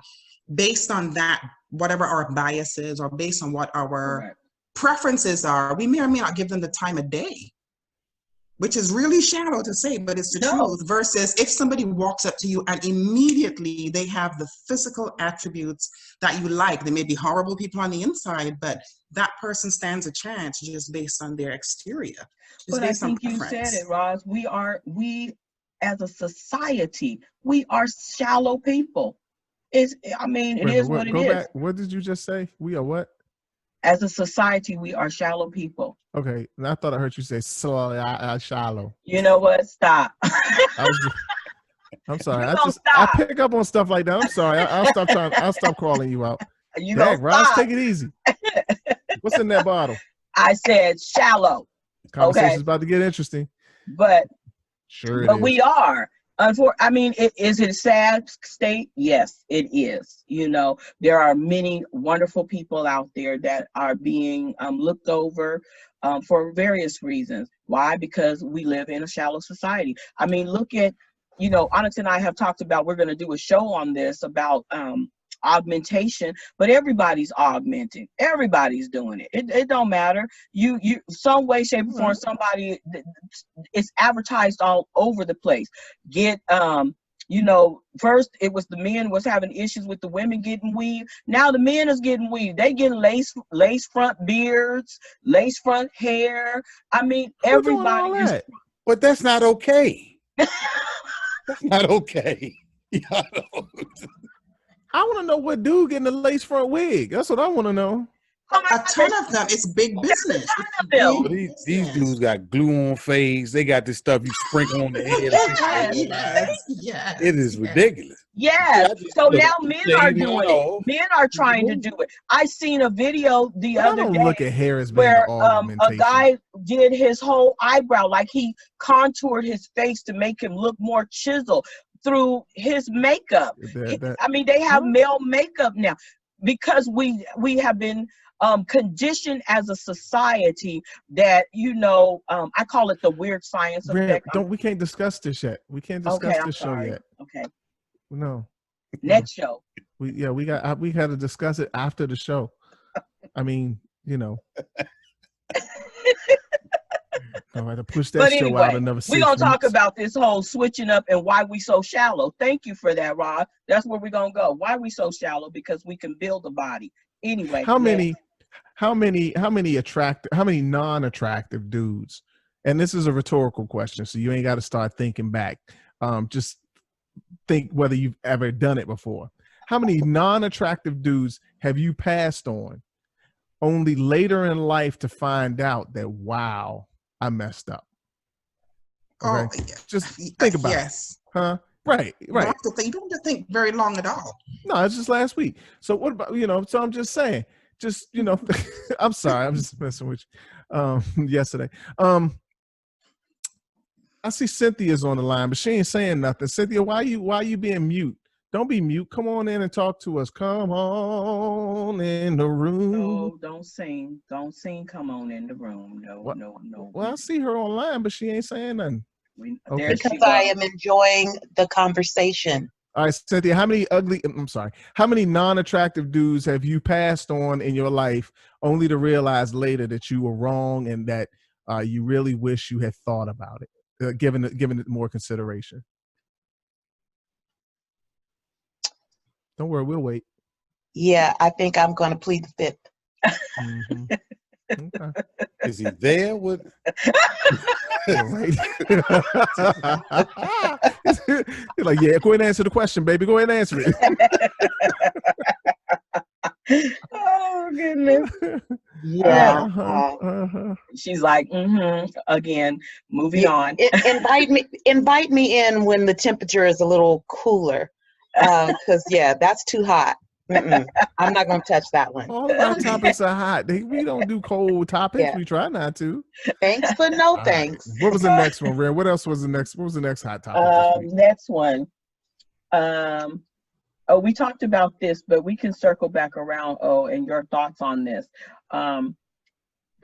Based on that, whatever our biases or based on what our preferences are, we may or may not give them the time of day, which is really shallow to say, but it's the truth. Versus if somebody walks up to you and immediately they have the physical attributes that you like. They may be horrible people on the inside, but that person stands a chance just based on their exterior. But I think you said it, Roz. We as a society, we are shallow people. It is what it is. What did you just say? We are what? As a society, we are shallow people. Okay, and I thought I heard you say shallow. You know what? Stop. I'm sorry. I pick up on stuff like that. I'm sorry. I'll stop calling you out. Roz, take it easy. What's in that bottle? I said shallow. Conversation's about to get interesting. But we are. Is it a sad state? Yes, it is. You know, there are many wonderful people out there that are being looked over for various reasons. Why? Because we live in a shallow society. I mean, look at, Onyx and I have talked about, we're going to do a show on this about augmentation, but everybody's augmenting. Everybody's doing it. It don't matter. You some way, shape, or form, somebody, it's advertised all over the place. First it was the men was having issues with the women getting weave. Now the men is getting weave. They getting lace front beards, lace front hair. I mean, everybody is. But that's not okay. That's not okay. I want to know what dude getting a lace front wig. That's what I want to know. A ton of them. It's big business. These dudes got glue on face. They got this stuff you sprinkle on the head. Yes. It is ridiculous. Yes. So now men are doing it. Men are trying to do it. I seen a video the other day look at hair as where a guy did his whole eyebrow, like he contoured his face to make him look more chiseled through his makeup. They have male makeup now. because we have been conditioned as a society that, I call it the weird science Rand, effect. we can't discuss this yet. We can't Okay, discuss I'm this show sorry. yet. Okay, No. next show. We had to discuss it after the show. I mean, I had to push that But show anyway, out another 6 we're going to talk weeks. about this whole switching up and why we so shallow. Thank you for that, Rod. That's where we're going to go. Why we so shallow? Because we can build a body. Anyway. How many non-attractive dudes, and this is a rhetorical question, so you ain't got to start thinking back. Just think whether you've ever done it before. How many non-attractive dudes have you passed on only later in life to find out that, wow, I messed up? Okay. Oh, yeah. Just think about yes. it. Huh? Right. You don't have to think very long at all. No, it's just last week. So what about, so I'm just saying, I'm sorry, I'm just messing with you. Yesterday. I see Cynthia's on the line, but she ain't saying nothing. Cynthia, why you being mute? Don't be mute. Come on in and talk to us. Come on in the room. No, don't sing. Don't sing. Come on in the room. No, what? No. Well, I see her online, but she ain't saying nothing. Okay. Because I am enjoying the conversation. All right, Cynthia, how many non-attractive dudes have you passed on in your life only to realize later that you were wrong and that you really wish you had thought about it, given it more consideration? Don't worry, we'll wait. Yeah, I think I'm going to plead the fifth. Mm-hmm. Okay. Is he there with? Right. He's like, yeah, go ahead and answer the question, baby. Go ahead and answer it. Oh goodness. Yeah. She's like, again, moving on. Invite me in when the temperature is a little cooler. Because that's too hot. I'm not going to touch that one. All of our topics are hot. We don't do cold topics. Yeah. We try not to. Thanks, but no thanks. Right. What was the next one, Red? What else was the next? What was the next hot topic? Next one. We talked about this, but we can circle back around. And your thoughts on this.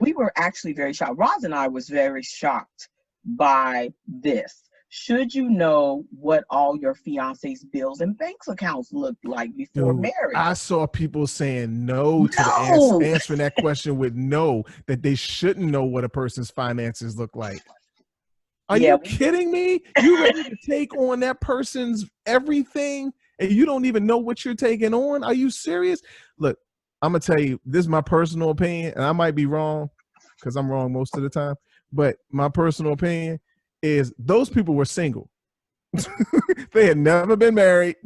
We were actually very shocked. Roz and I was very shocked by this. Should you know what all your fiance's bills and bank accounts looked like before marriage? I saw people saying no to the answering that question with no, that they shouldn't know what a person's finances look like. Are you kidding me? You ready to take on that person's everything and you don't even know what you're taking on? Are you serious? Look, I'm going to tell you, this is my personal opinion, and I might be wrong because I'm wrong most of the time, but my personal opinion is those people were single. They had never been married.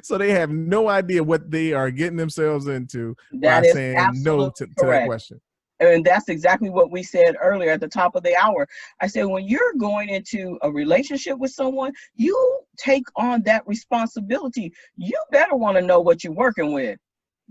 So they have no idea what they are getting themselves into by saying no to that question. And that's exactly what we said earlier at the top of the hour. I said, when you're going into a relationship with someone, you take on that responsibility. You better want to know what you're working with,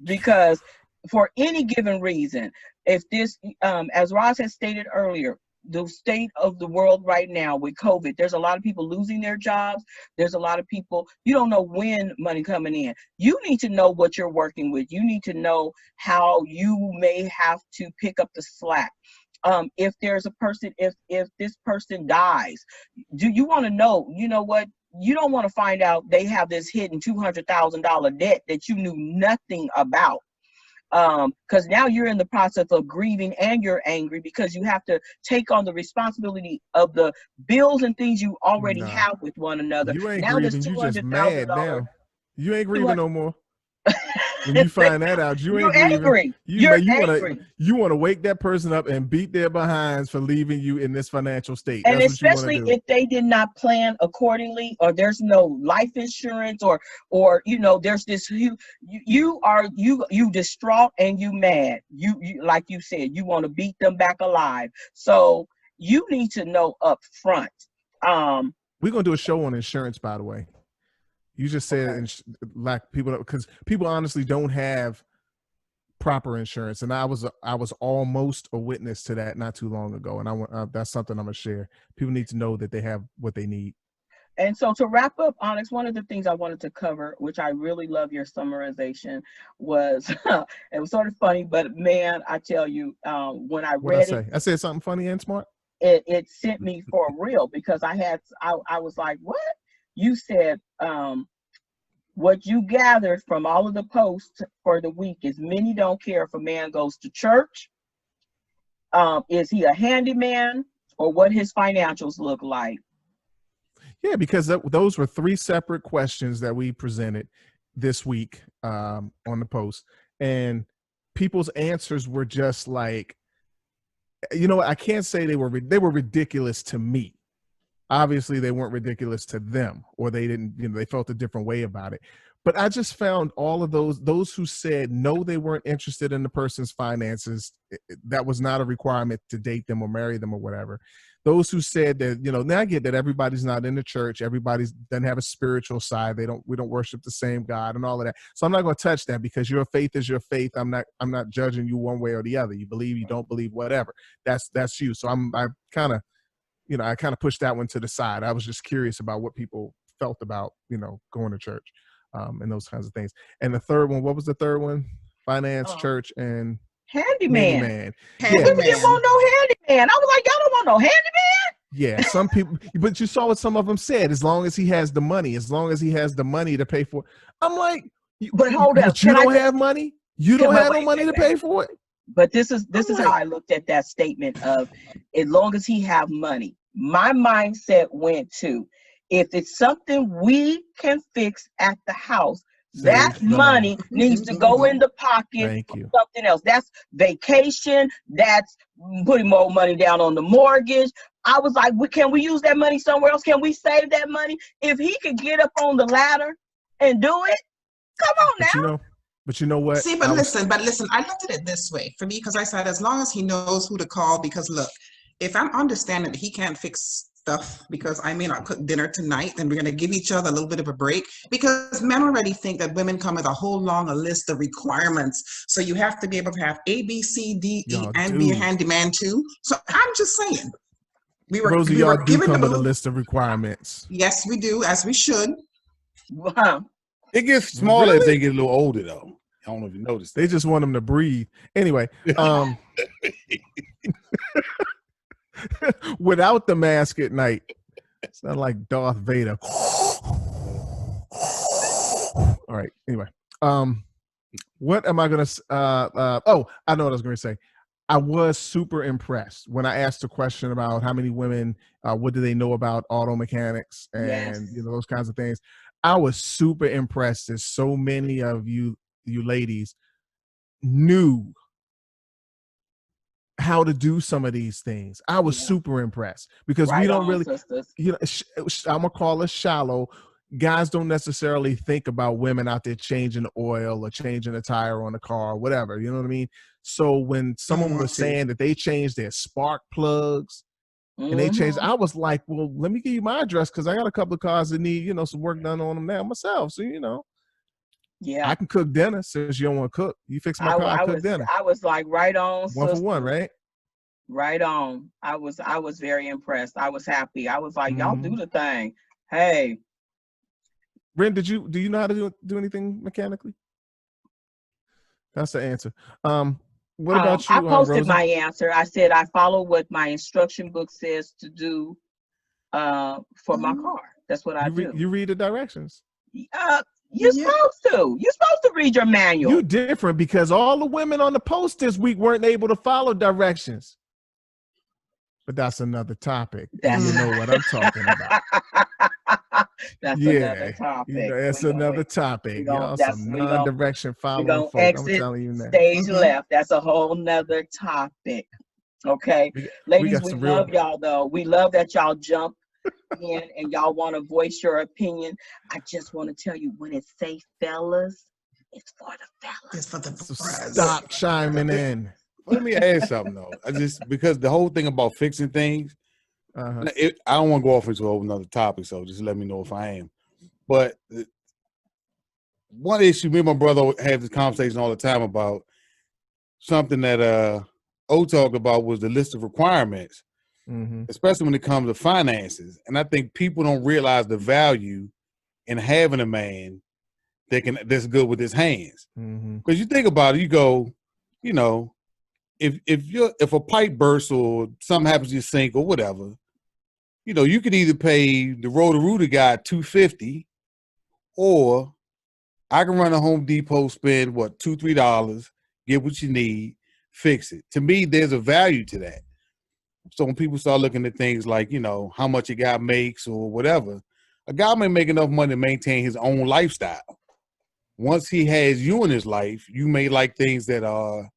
because for any given reason, if this, as Roz has stated earlier, the state of the world right now with COVID, there's a lot of people losing their jobs. There's a lot of people, you don't know when money coming in. You need to know what you're working with. You need to know how you may have to pick up the slack. If there's a person, if this person dies, do you want to know, you know what? You don't want to find out they have this hidden $200,000 debt that you knew nothing about. Because now you're in the process of grieving and you're angry because you have to take on the responsibility of the bills and things you already have with one another. You ain't now grieving, you just mad now. You ain't grieving no more. When you find that out, you ain't grieving. You're angry. You want to wake that person up and beat their behinds for leaving you in this financial state. And that's especially if they did not plan accordingly, or there's no life insurance, or you know, there's this you distraught and you mad. You like you said, you want to beat them back alive. So you need to know up front. We're gonna do a show on insurance, by the way. You just said like people, because people honestly don't have proper insurance, and I was almost a witness to that not too long ago, and that's something I'm gonna share. People need to know that they have what they need. And so to wrap up, Onyx, one of the things I wanted to cover, which I really love your summarization, was it was sort of funny, but man, I tell you, when I What'd I read say? it, I said something funny and smart. it sent me for real because I was like, what? You said what you gathered from all of the posts for the week is many don't care if a man goes to church. Is he a handyman or what his financials look like? Yeah, because those were 3 separate questions that we presented this week on the post, and people's answers were just like, you know, I can't say they were ridiculous to me. Obviously, they weren't ridiculous to them, or they didn't, you know, they felt a different way about it. But I just found all of those who said no, they weren't interested in the person's finances. That was not a requirement to date them or marry them or whatever. Those who said that, you know, now I get that everybody's not in the church, everybody doesn't have a spiritual side. We don't worship the same God and all of that. So I'm not going to touch that because your faith is your faith. I'm not judging you one way or the other. You believe, you don't believe, whatever. That's you. So I kind of pushed that one to the side. I was just curious about what people felt about, you know, going to church and those kinds of things. And the third one, what was the third one? Finance, church, and Handyman. Yeah. Women didn't want no handyman. I was like, y'all don't want no handyman? Yeah, some people, but you saw what some of them said. As long as he has the money, to pay for it. I'm like, but hold up, you don't have money. You don't have no money to pay for it. But this is how I looked at that statement of, as long as he have money. My mindset went to, if it's something we can fix at the house, that money needs to go in the pocket of something else. That's vacation. That's putting more money down on the mortgage. I was like, can we use that money somewhere else? Can we save that money? If he could get up on the ladder and do it, come on now. But you know what? See, but listen, I looked at it this way for me, because I said, as long as he knows who to call, because look, if I'm understanding that he can't fix stuff because I may not cook dinner tonight, then we're going to give each other a little bit of a break, because men already think that women come with a whole long list of requirements. So you have to be able to have A, B, C, D, E, and be a handyman too. So I'm just saying. Those of y'all do come with a list of requirements. Yes, we do, as we should. Wow. It gets smaller as they get a little older, though. I don't know if you noticed. They just want them to breathe. Anyway, without the mask at night, it's not like Darth Vader. All right. Anyway, what am I gonna? Oh, I know what I was going to say. I was super impressed when I asked a question about how many women, what do they know about auto mechanics and you know, those kinds of things. I was super impressed that so many of you ladies knew how to do some of these things. I was super impressed because we don't really, you know, I'm gonna call us shallow. Guys don't necessarily think about women out there changing oil or changing a tire on a car or whatever. You know what I mean? So when someone was saying that they changed their spark plugs and they changed, I was like, well, let me give you my address because I got a couple of cars that need, you know, some work done on them now myself. So, you know, I can cook dinner since you don't want to cook. You fix my car, I cook dinner. I was like, right on. One for one, right? Right on. I was very impressed. I was happy. I was like, y'all do the thing. Hey. Ren, do you know how to do anything mechanically? That's the answer. What about you? I posted Rosa? my answer. I said I follow what my instruction book says to do for my car. That's what I do. You read the directions. You're supposed to. You're supposed to read your manual. You different because all the women on the post this week weren't able to follow directions. But that's another topic. You know what I'm talking about. That's another topic. You know, that's another topic. Y'all some non-direction following folks. I'm telling you now. Stage left. That's a whole nother topic. Okay. Ladies, we love y'all though. We love that y'all jump in and y'all want to voice your opinion. I just want to tell you, when it say fellas, it's for the fellas. It's for the fellas. Stop chiming in. Let me ask something though. Because the whole thing about fixing things, I don't want to go off into a whole nother topic, so just let me know if I am. But one issue, me and my brother have this conversation all the time about something that O talked about was the list of requirements. Mm-hmm. especially when it comes to finances. And I think people don't realize the value in having a man that's good with his hands. Mm-hmm. Because you think about it, you go, you know, if a pipe bursts or something happens to your sink or whatever, you know, you could either pay the Roto-Rooter guy $250, or I can run a Home Depot, spend what, $2-3, get what you need, fix it. To me, there's a value to that. So when people start looking at things like, you know, how much a guy makes or whatever, a guy may make enough money to maintain his own lifestyle. Once he has you in his life, you may like things that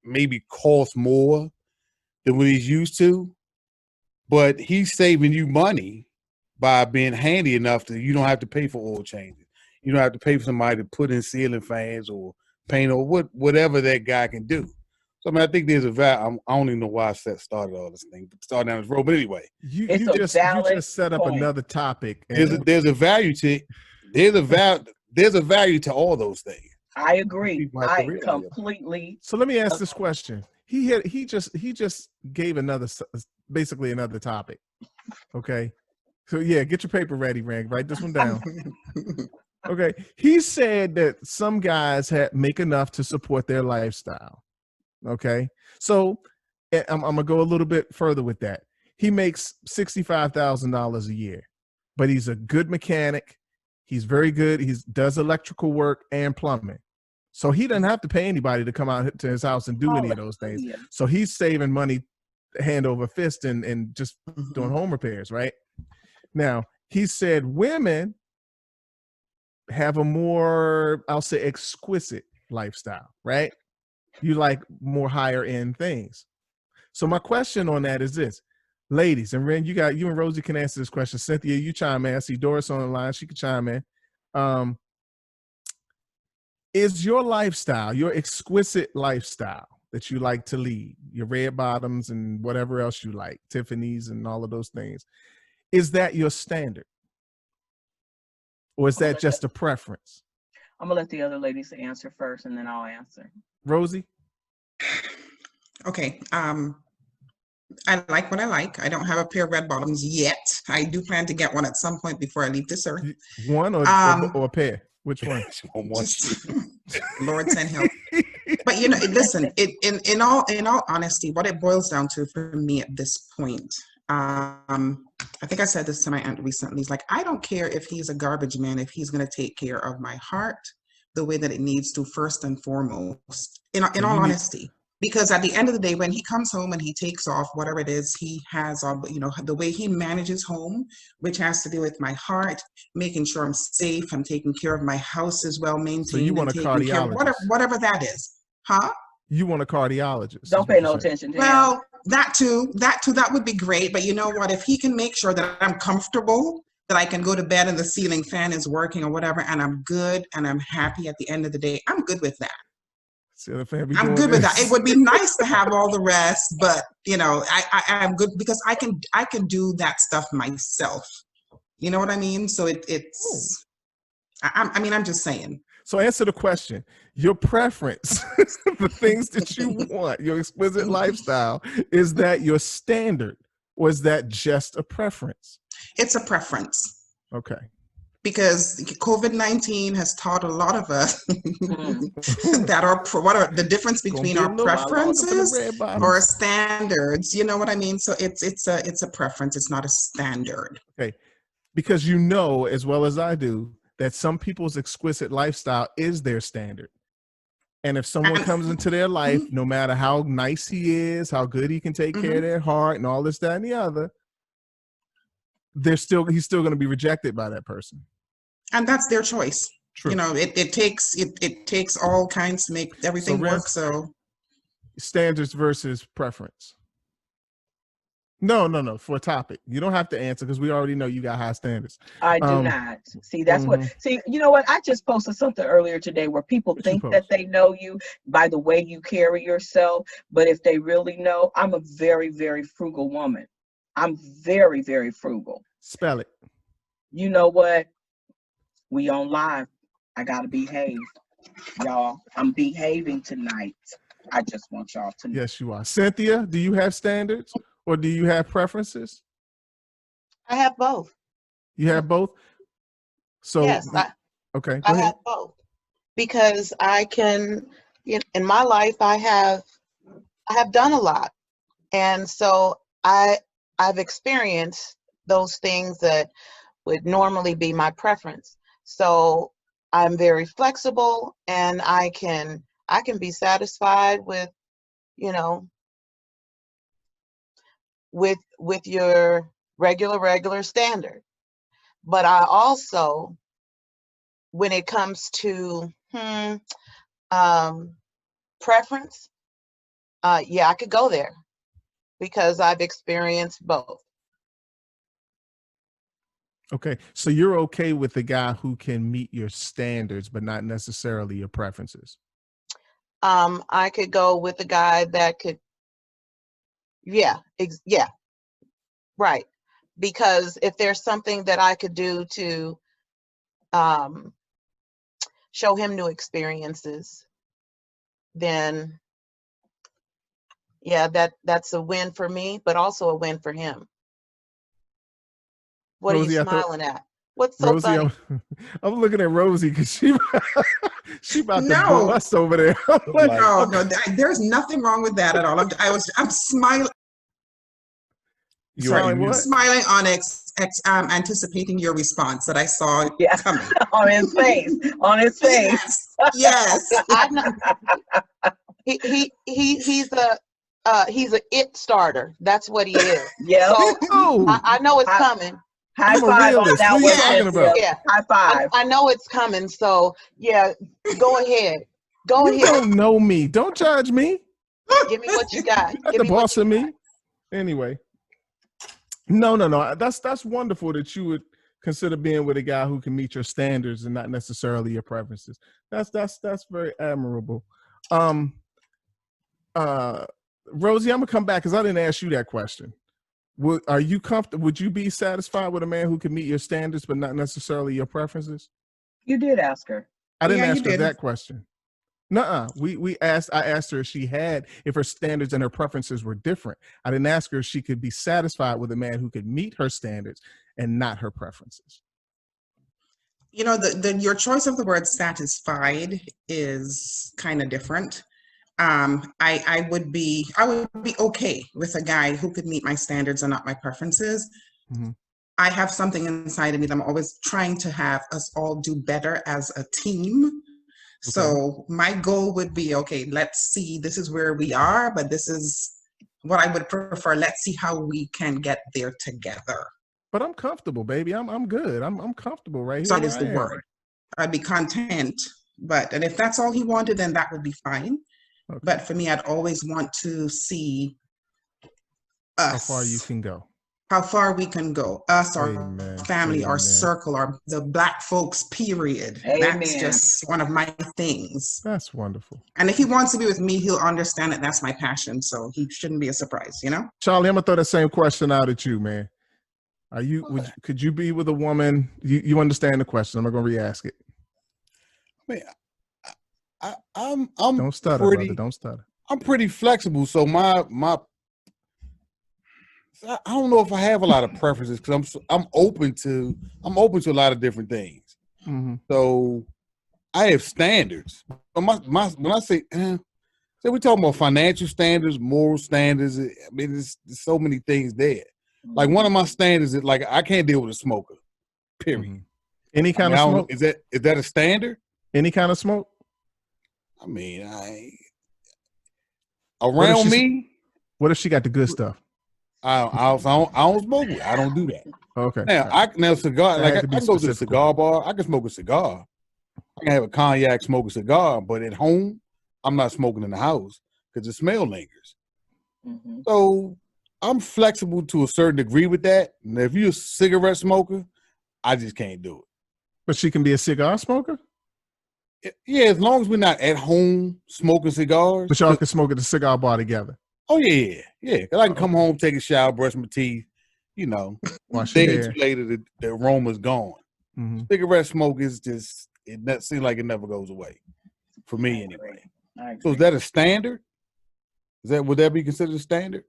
maybe cost more than what he's used to, but he's saving you money by being handy enough that you don't have to pay for oil changes. You don't have to pay for somebody to put in ceiling fans or paint or whatever that guy can do. So I mean, I think there's a value. I don't even know why I started all this thing, started down this road. But anyway, You It's a just valid set up point. another topic. And there's a value to it. There's a value to all those things. I agree. People have to I realize that. completely. so let me ask this question. He just gave basically another topic. Okay. So yeah, get your paper ready, Rand. Write this one down. Okay. He said that some guys make enough to support their lifestyle. Okay. So I'm gonna go a little bit further with that. He makes $65,000 a year, but he's a good mechanic. He's very good. He does electrical work and plumbing. So he doesn't have to pay anybody to come out to his house and do any of those things. Hallelujah. So he's saving money hand over fist and just doing home repairs, right? Now, he said women have a more, I'll say, exquisite lifestyle, right? You like more higher end things. So my question on that is this. Ladies, and Ren, you and Rosie can answer this question. Cynthia, you chime in. I see Doris on the line. She can chime in. Is your lifestyle, your exquisite lifestyle that you like to lead, your red bottoms and whatever else you like, Tiffany's and all of those things, is that your standard? Or is that just a preference? I'm gonna let the other ladies answer first, and then I'll answer. Rosie? Okay. I like what I like. I don't have a pair of red bottoms yet. I do plan to get one at some point before I leave this earth. One or a pair? Which one? Lord send help. But you know, listen. In all honesty, what it boils down to for me at this point, I think I said this to my aunt recently. It's like, I don't care if he's a garbage man, if he's going to take care of my heart the way that it needs to, first and foremost. In all honesty. Because at the end of the day, when he comes home and he takes off, whatever it is, he has, the way he manages home, which has to do with my heart, making sure I'm safe, I'm taking care of my house as well, maintained. So you want a cardiologist? Whatever that is. Huh? You want a cardiologist? Don't pay no attention to him. Well, that too, that would be great. But you know what? If he can make sure that I'm comfortable, that I can go to bed and the ceiling fan is working or whatever, and I'm good and I'm happy at the end of the day, I'm good with that. I'm good with that. It would be nice to have all the rest, but you know, I'm good because I can do that stuff myself. You know what I mean? So I'm just saying. So answer the question. Your preference, the things that you want, your exquisite lifestyle, is that your standard, or is that just a preference? It's a preference. Okay. Because COVID-19 has taught a lot of us what are the difference between our preferences or standards. You know what I mean? So it's a preference. It's not a standard. Okay. Because you know as well as I do that some people's exquisite lifestyle is their standard. And if someone comes into their life, no matter how nice he is, how good he can take care of their heart and all this, that, and the other, he's still going to be rejected by that person. And that's their choice. True. You know, it takes all kinds to make everything work. So standards versus preference. No. For a topic. You don't have to answer because we already know you got high standards. I do not. See, that's you know what? I just posted something earlier today where people think that they know you by the way you carry yourself. But if they really know, I'm a very, very frugal woman. I'm very, very frugal. Spell it. You know what? We on live. I gotta behave, y'all. I'm behaving tonight. I just want y'all to know. Yes, you are. Cynthia, do you have standards or do you have preferences? I have both. You have both? So, Yes, okay, go I ahead. have both because I can, in my life, I have done a lot. And so I've experienced those things that would normally be my preference. So I'm very flexible and I can be satisfied with, you know, with your regular standard. But I also, when it comes to preference, yeah, I could go there because I've experienced both. Okay, so you're okay with the guy who can meet your standards, but not necessarily your preferences. I could go with a guy that could, yeah, yeah, right. Because if there's something that I could do to show him new experiences, then yeah, that's a win for me, but also a win for him. What Rosie, are you smiling at? What's so Rosie, funny? I'm looking at Rosie because she about to No. bust over there. Like, No, there's nothing wrong with that at all. I'm smiling. You Sorry, smiling I'm what? smiling on anticipating your response that I saw Yeah. coming. On his face. On his face. Yes, yes. I know he's a it starter. That's what he is. Yeah. So Oh, I know it's coming. High I'm a five on realist. that What are one, you talking Cynthia. about? Yeah, High five. I know it's coming. So yeah, go ahead. Go you ahead. don't know me. Don't judge me. Give me what you got. You're not Give the me what boss you of got. me. Anyway, no. That's wonderful that you would consider being with a guy who can meet your standards and not necessarily your preferences. That's very admirable. Rosie, I'm gonna come back because I didn't ask you that question. Are you comfortable? Would you be satisfied with a man who can meet your standards but not necessarily your preferences? You did ask her. I didn't Yeah, you ask her did. that question. Nuh-uh. I asked her if her standards and her preferences were different. I didn't ask her if she could be satisfied with a man who could meet her standards and not her preferences. You know, your choice of the word satisfied is kind of different. I would be okay with a guy who could meet my standards and not my preferences. Mm-hmm. I have something inside of me that I'm always trying to have us all do better as a team. Okay. So my goal would be, okay, let's see, this is where we are, but this is what I would prefer. Let's see how we can get there together. But I'm comfortable, baby. I'm good. I'm comfortable right here. So that is the word. I'd be content. And if that's all he wanted, then that would be fine. Okay. But for me, I'd always want to see us. How far you can go. How far we can go. Us, our family, Amen. our circle, the Black folks, period. Amen. That's just one of my things. That's wonderful. And if he wants to be with me, he'll understand that that's my passion. So he shouldn't be a surprise, you know? Charlie, I'm going to throw the same question out at you, man. Could you be with a woman? You understand the question. I'm not going to re-ask it. Man, I'm don't stutter, brother. Don't stutter. I'm pretty flexible, so my I don't know if I have a lot of preferences because I'm open to a lot of different things. Mm-hmm. So I have standards. When I say we're talking about financial standards, moral standards. I mean, there's so many things there. Like one of my standards is like I can't deal with a smoker. Period. Mm-hmm. Any kind of smoke? Is that a standard? Any kind of smoke? I mean, around me. What if she got the good stuff? I don't smoke. I don't do that. Okay. Now cigar. Like I can go to the cigar bar. I can smoke a cigar. I can have a cognac, smoke a cigar. But at home, I'm not smoking in the house because the smell lingers. Mm-hmm. So I'm flexible to a certain degree with that. And if you're a cigarette smoker, I just can't do it. But she can be a cigar smoker? Yeah, as long as we're not at home smoking cigars. But y'all can smoke at the cigar bar together. Oh, yeah. Because I can come home, take a shower, brush my teeth, wash your hair. Days later, the aroma's gone. Mm-hmm. Cigarette smoke is just, it seems like it never goes away. For me, anyway. So is that a standard? Would that be considered standard?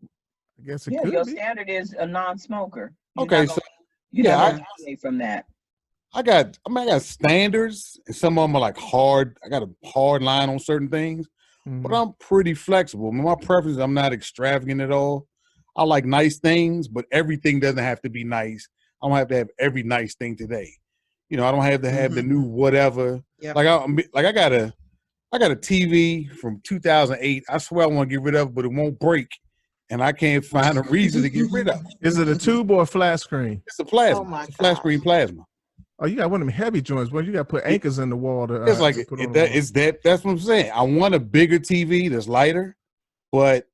I guess it Yeah, could your be. standard is a non-smoker. You're Okay, not so you're yeah, not gonna deviate from that. I got standards, and some of them are like hard. I got a hard line on certain things, but Mhm. I'm pretty flexible. I mean, my preference, I'm not extravagant at all. I like nice things, but everything doesn't have to be nice. I don't have to have every nice thing today. You know, I don't have to have the new whatever. Yep. Like I got a TV from 2008. I swear I want to get rid of it, but it won't break, and I can't find a reason to get rid of it. Is it a tube or a flat screen? It's a plasma. Oh my It's a flat gosh. screen plasma. Oh, you got one of them heavy joints. Well, you got to put anchors in the wall to. It's like to put on the that. wall. It's that. That's what I'm saying. I want a bigger TV that's lighter, but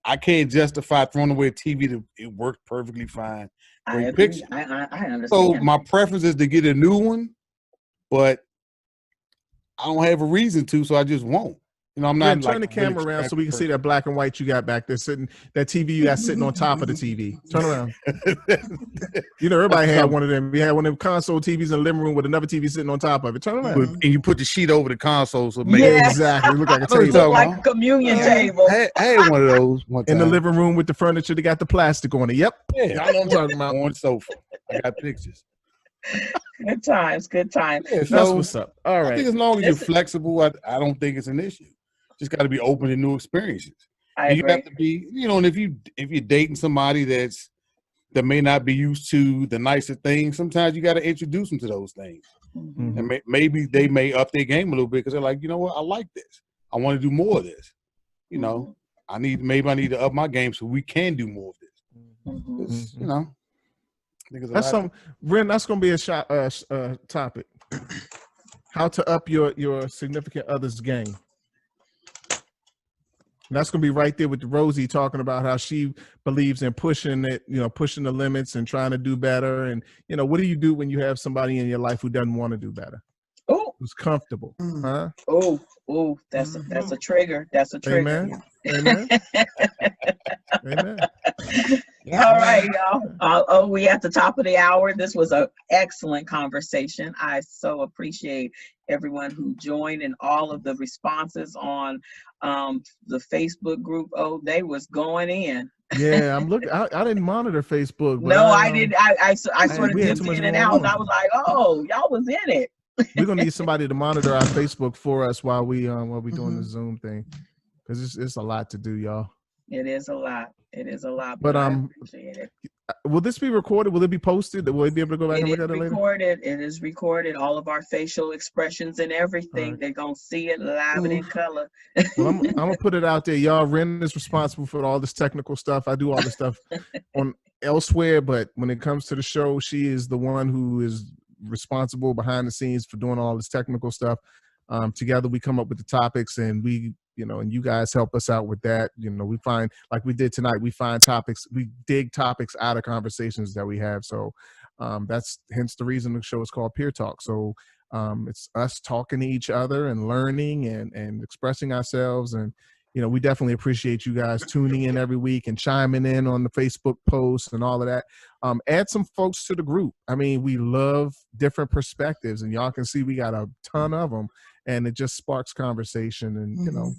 I can't justify throwing away a TV that it worked perfectly fine. I Great agree. picture. I understand. So my preference is to get a new one, but I don't have a reason to, so I just won't. You know, I'm Brent, not turn like the camera around so we can see that black and white you got back there sitting. That TV you got sitting on top of the TV. Turn around. You know, everybody had one of them. We had one of them console TVs in the living room with another TV sitting on top of it. Turn around. and you put the sheet over the console, so it makes Yeah. Exactly. It look like a I know what you're table. talking like about. a communion table. I had one of those one time. In the living room with the furniture that got the plastic on it. Yep. Yeah, Y'all know what I'm talking about. on the sofa. I got pictures. Good times, good times. Yeah, That's so what's up. All I think right. as long as you're Listen. flexible, I don't think it's an issue. Just got to be open to new experiences. I And you agree. have to be, you know, and if you're dating somebody that may not be used to the nicer things, sometimes you got to introduce them to those things. Mhm. And maybe they may up their game a little bit because they're like, you know what, I like this. I want to do more of this. You know, I need to up my game so we can do more of this. Mhm. It's, you know, I think it's a That's lot some Ren, that's gonna be a topic. How to up your significant other's game. And that's gonna be right there with Rosie talking about how she believes in pushing it, you know, pushing the limits and trying to do better. And you know, what do you do when you have somebody in your life who doesn't want to do better? Oh, Who's comfortable? Huh? oh, that's a trigger. That's a trigger. Amen. Amen. Amen. All right, y'all. We at the top of the hour. This was an excellent conversation. I so appreciate everyone who joined and all of the responses on the Facebook group. Oh, they was going in. Yeah, I'm looking. I didn't monitor Facebook. But No, I didn't. I sort of we had dipped too much in and going out. on. And I was like, oh, y'all was in it. We're gonna need somebody to monitor our Facebook for us while we doing the Zoom thing, because it's a lot to do, y'all. It is a lot. It is a lot. But I appreciate it. Will this be recorded? Will it be posted? Will we be able to go back It and is look at it later? recorded. It is recorded. All of our facial expressions and everything. Right. They're gonna see it live and in color. Well, I'm gonna put it out there, y'all. Ren is responsible for all this technical stuff. I do all this stuff on elsewhere, but when it comes to the show, she is the one who is responsible behind the scenes for doing all this technical stuff. Together, we come up with the topics, and we, you know, and you guys help us out with that. You know, we find, like we did tonight, we find topics, we dig topics out of conversations that we have. So that's hence the reason the show is called Peer Talk. So it's us talking to each other and learning and expressing ourselves. And, you know, we definitely appreciate you guys tuning in every week and chiming in on the Facebook posts and all of that. Add some folks to the group. I mean, we love different perspectives, and y'all can see we got a ton of them, and it just sparks conversation. And, you know,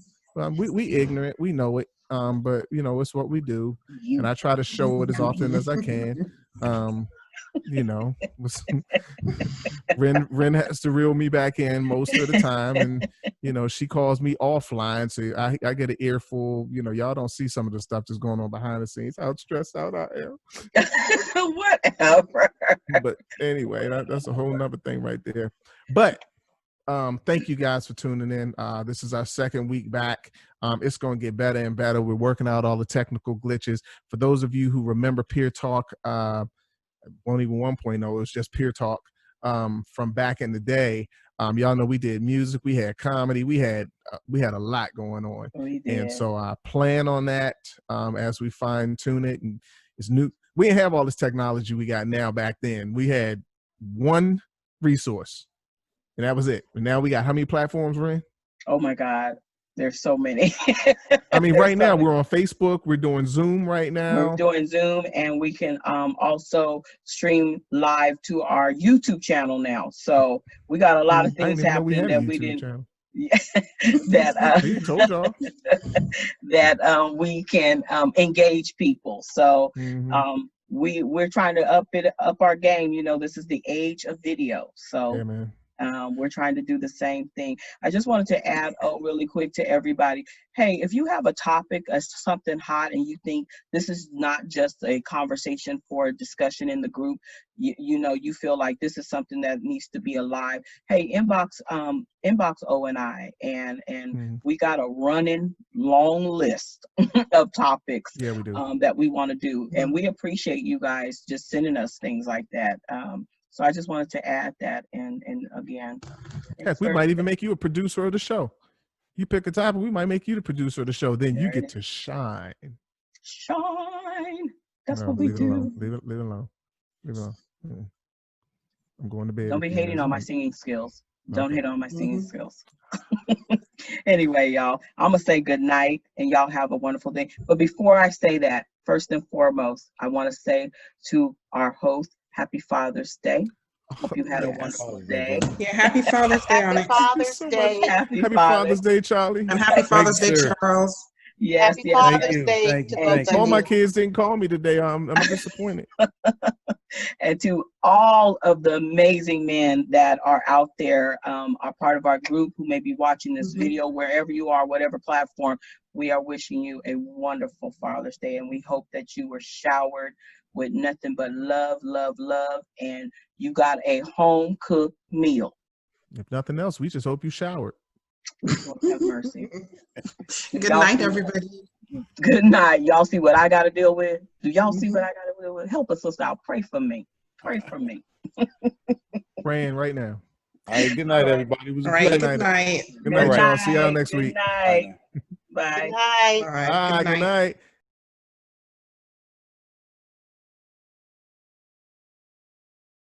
we ignorant, we know it, but, you know, it's what we do. And I try to show it as often as I can. You know, Ren has to reel me back in most of the time, and you know, she calls me offline, so I get an earful. You know, y'all don't see some of the stuff that's going on behind the scenes. How stressed out I am. Whatever. But anyway, that's a whole nother thing right there. But thank you guys for tuning in. This is our second week back. It's going to get better and better. We're working out all the technical glitches. For those of you who remember Peer Talk, won't even 1.0, it was just Peer Talk from back in the day. Y'all know we did music, we had comedy, we had a lot going on. We did. And so I plan on that as we fine tune it. And it's new. We didn't have all this technology we got now. Back then we had one resource, and that was it. And now we got how many platforms we're in? Oh my God. There's so many. I mean, right now we're on Facebook. We're doing Zoom right now. We're doing Zoom, and we can also stream live to our YouTube channel now. So we got a lot of I didn't things even know we happening had a that we YouTube didn't. channel. that See, told y'all. that we can engage people. So Mhm. we're trying to up our game. You know, this is the age of video, so Yeah, man. we're trying to do the same thing. I just wanted to add, really quick to everybody. Hey, if you have a topic, something hot, and you think this is not just a conversation for discussion in the group, you know, you feel like this is something that needs to be alive. Hey, inbox O and I, and Mhm. we got a running long list of topics Yeah, we do. that we want to do, and we appreciate you guys just sending us things like that. So I just wanted to add that, and again, Heck, it's we very might even make you a producer of the show. You pick a topic, we might make you the producer of the show. Then you There it get is. to shine. Shine. That's No, what we leave it alone. do. Leave it alone. Leave it alone. I'm going to bed. Don't with be you hating guys on my tonight. singing skills. Don't Okay. hate on my singing Mhm. skills. Anyway, y'all, I'm gonna say good night, and y'all have a wonderful day. But before I say that, first and foremost, I want to say to our host, Happy Father's Day. Hope you had a Yes. wonderful Father's Day, day. brother. Yeah, happy Father's Day, Happy Onyx. Thank you Father's so much. Day. Happy Happy Father. Father's Day, Charlie. And happy Father's Day, sir. Charles. Yes, Happy yes. Thank Father's you. Day Thank you. to And both to of All my you. kids didn't call me today. I'm disappointed. and to all of the amazing men that are out there, are part of our group, who may be watching this Mhm. video, wherever you are, whatever platform, we are wishing you a wonderful Father's Day. And we hope that you were showered with nothing but love, love, love, and you got a home cooked meal. If nothing else, we just hope you showered. Lord have mercy. Good Y'all night, see- everybody. Good night. Y'all see what I got to deal with? Do y'all see what I got to deal with? Help us, sister. Out. Pray for me. Pray for me. Praying right now. All right. Good night, everybody. It was a All right, pleasure. good night. Good night, All right. y'all. See y'all next Good week. Bye night. now. Bye. Good night. All right, Ah, good good night. night.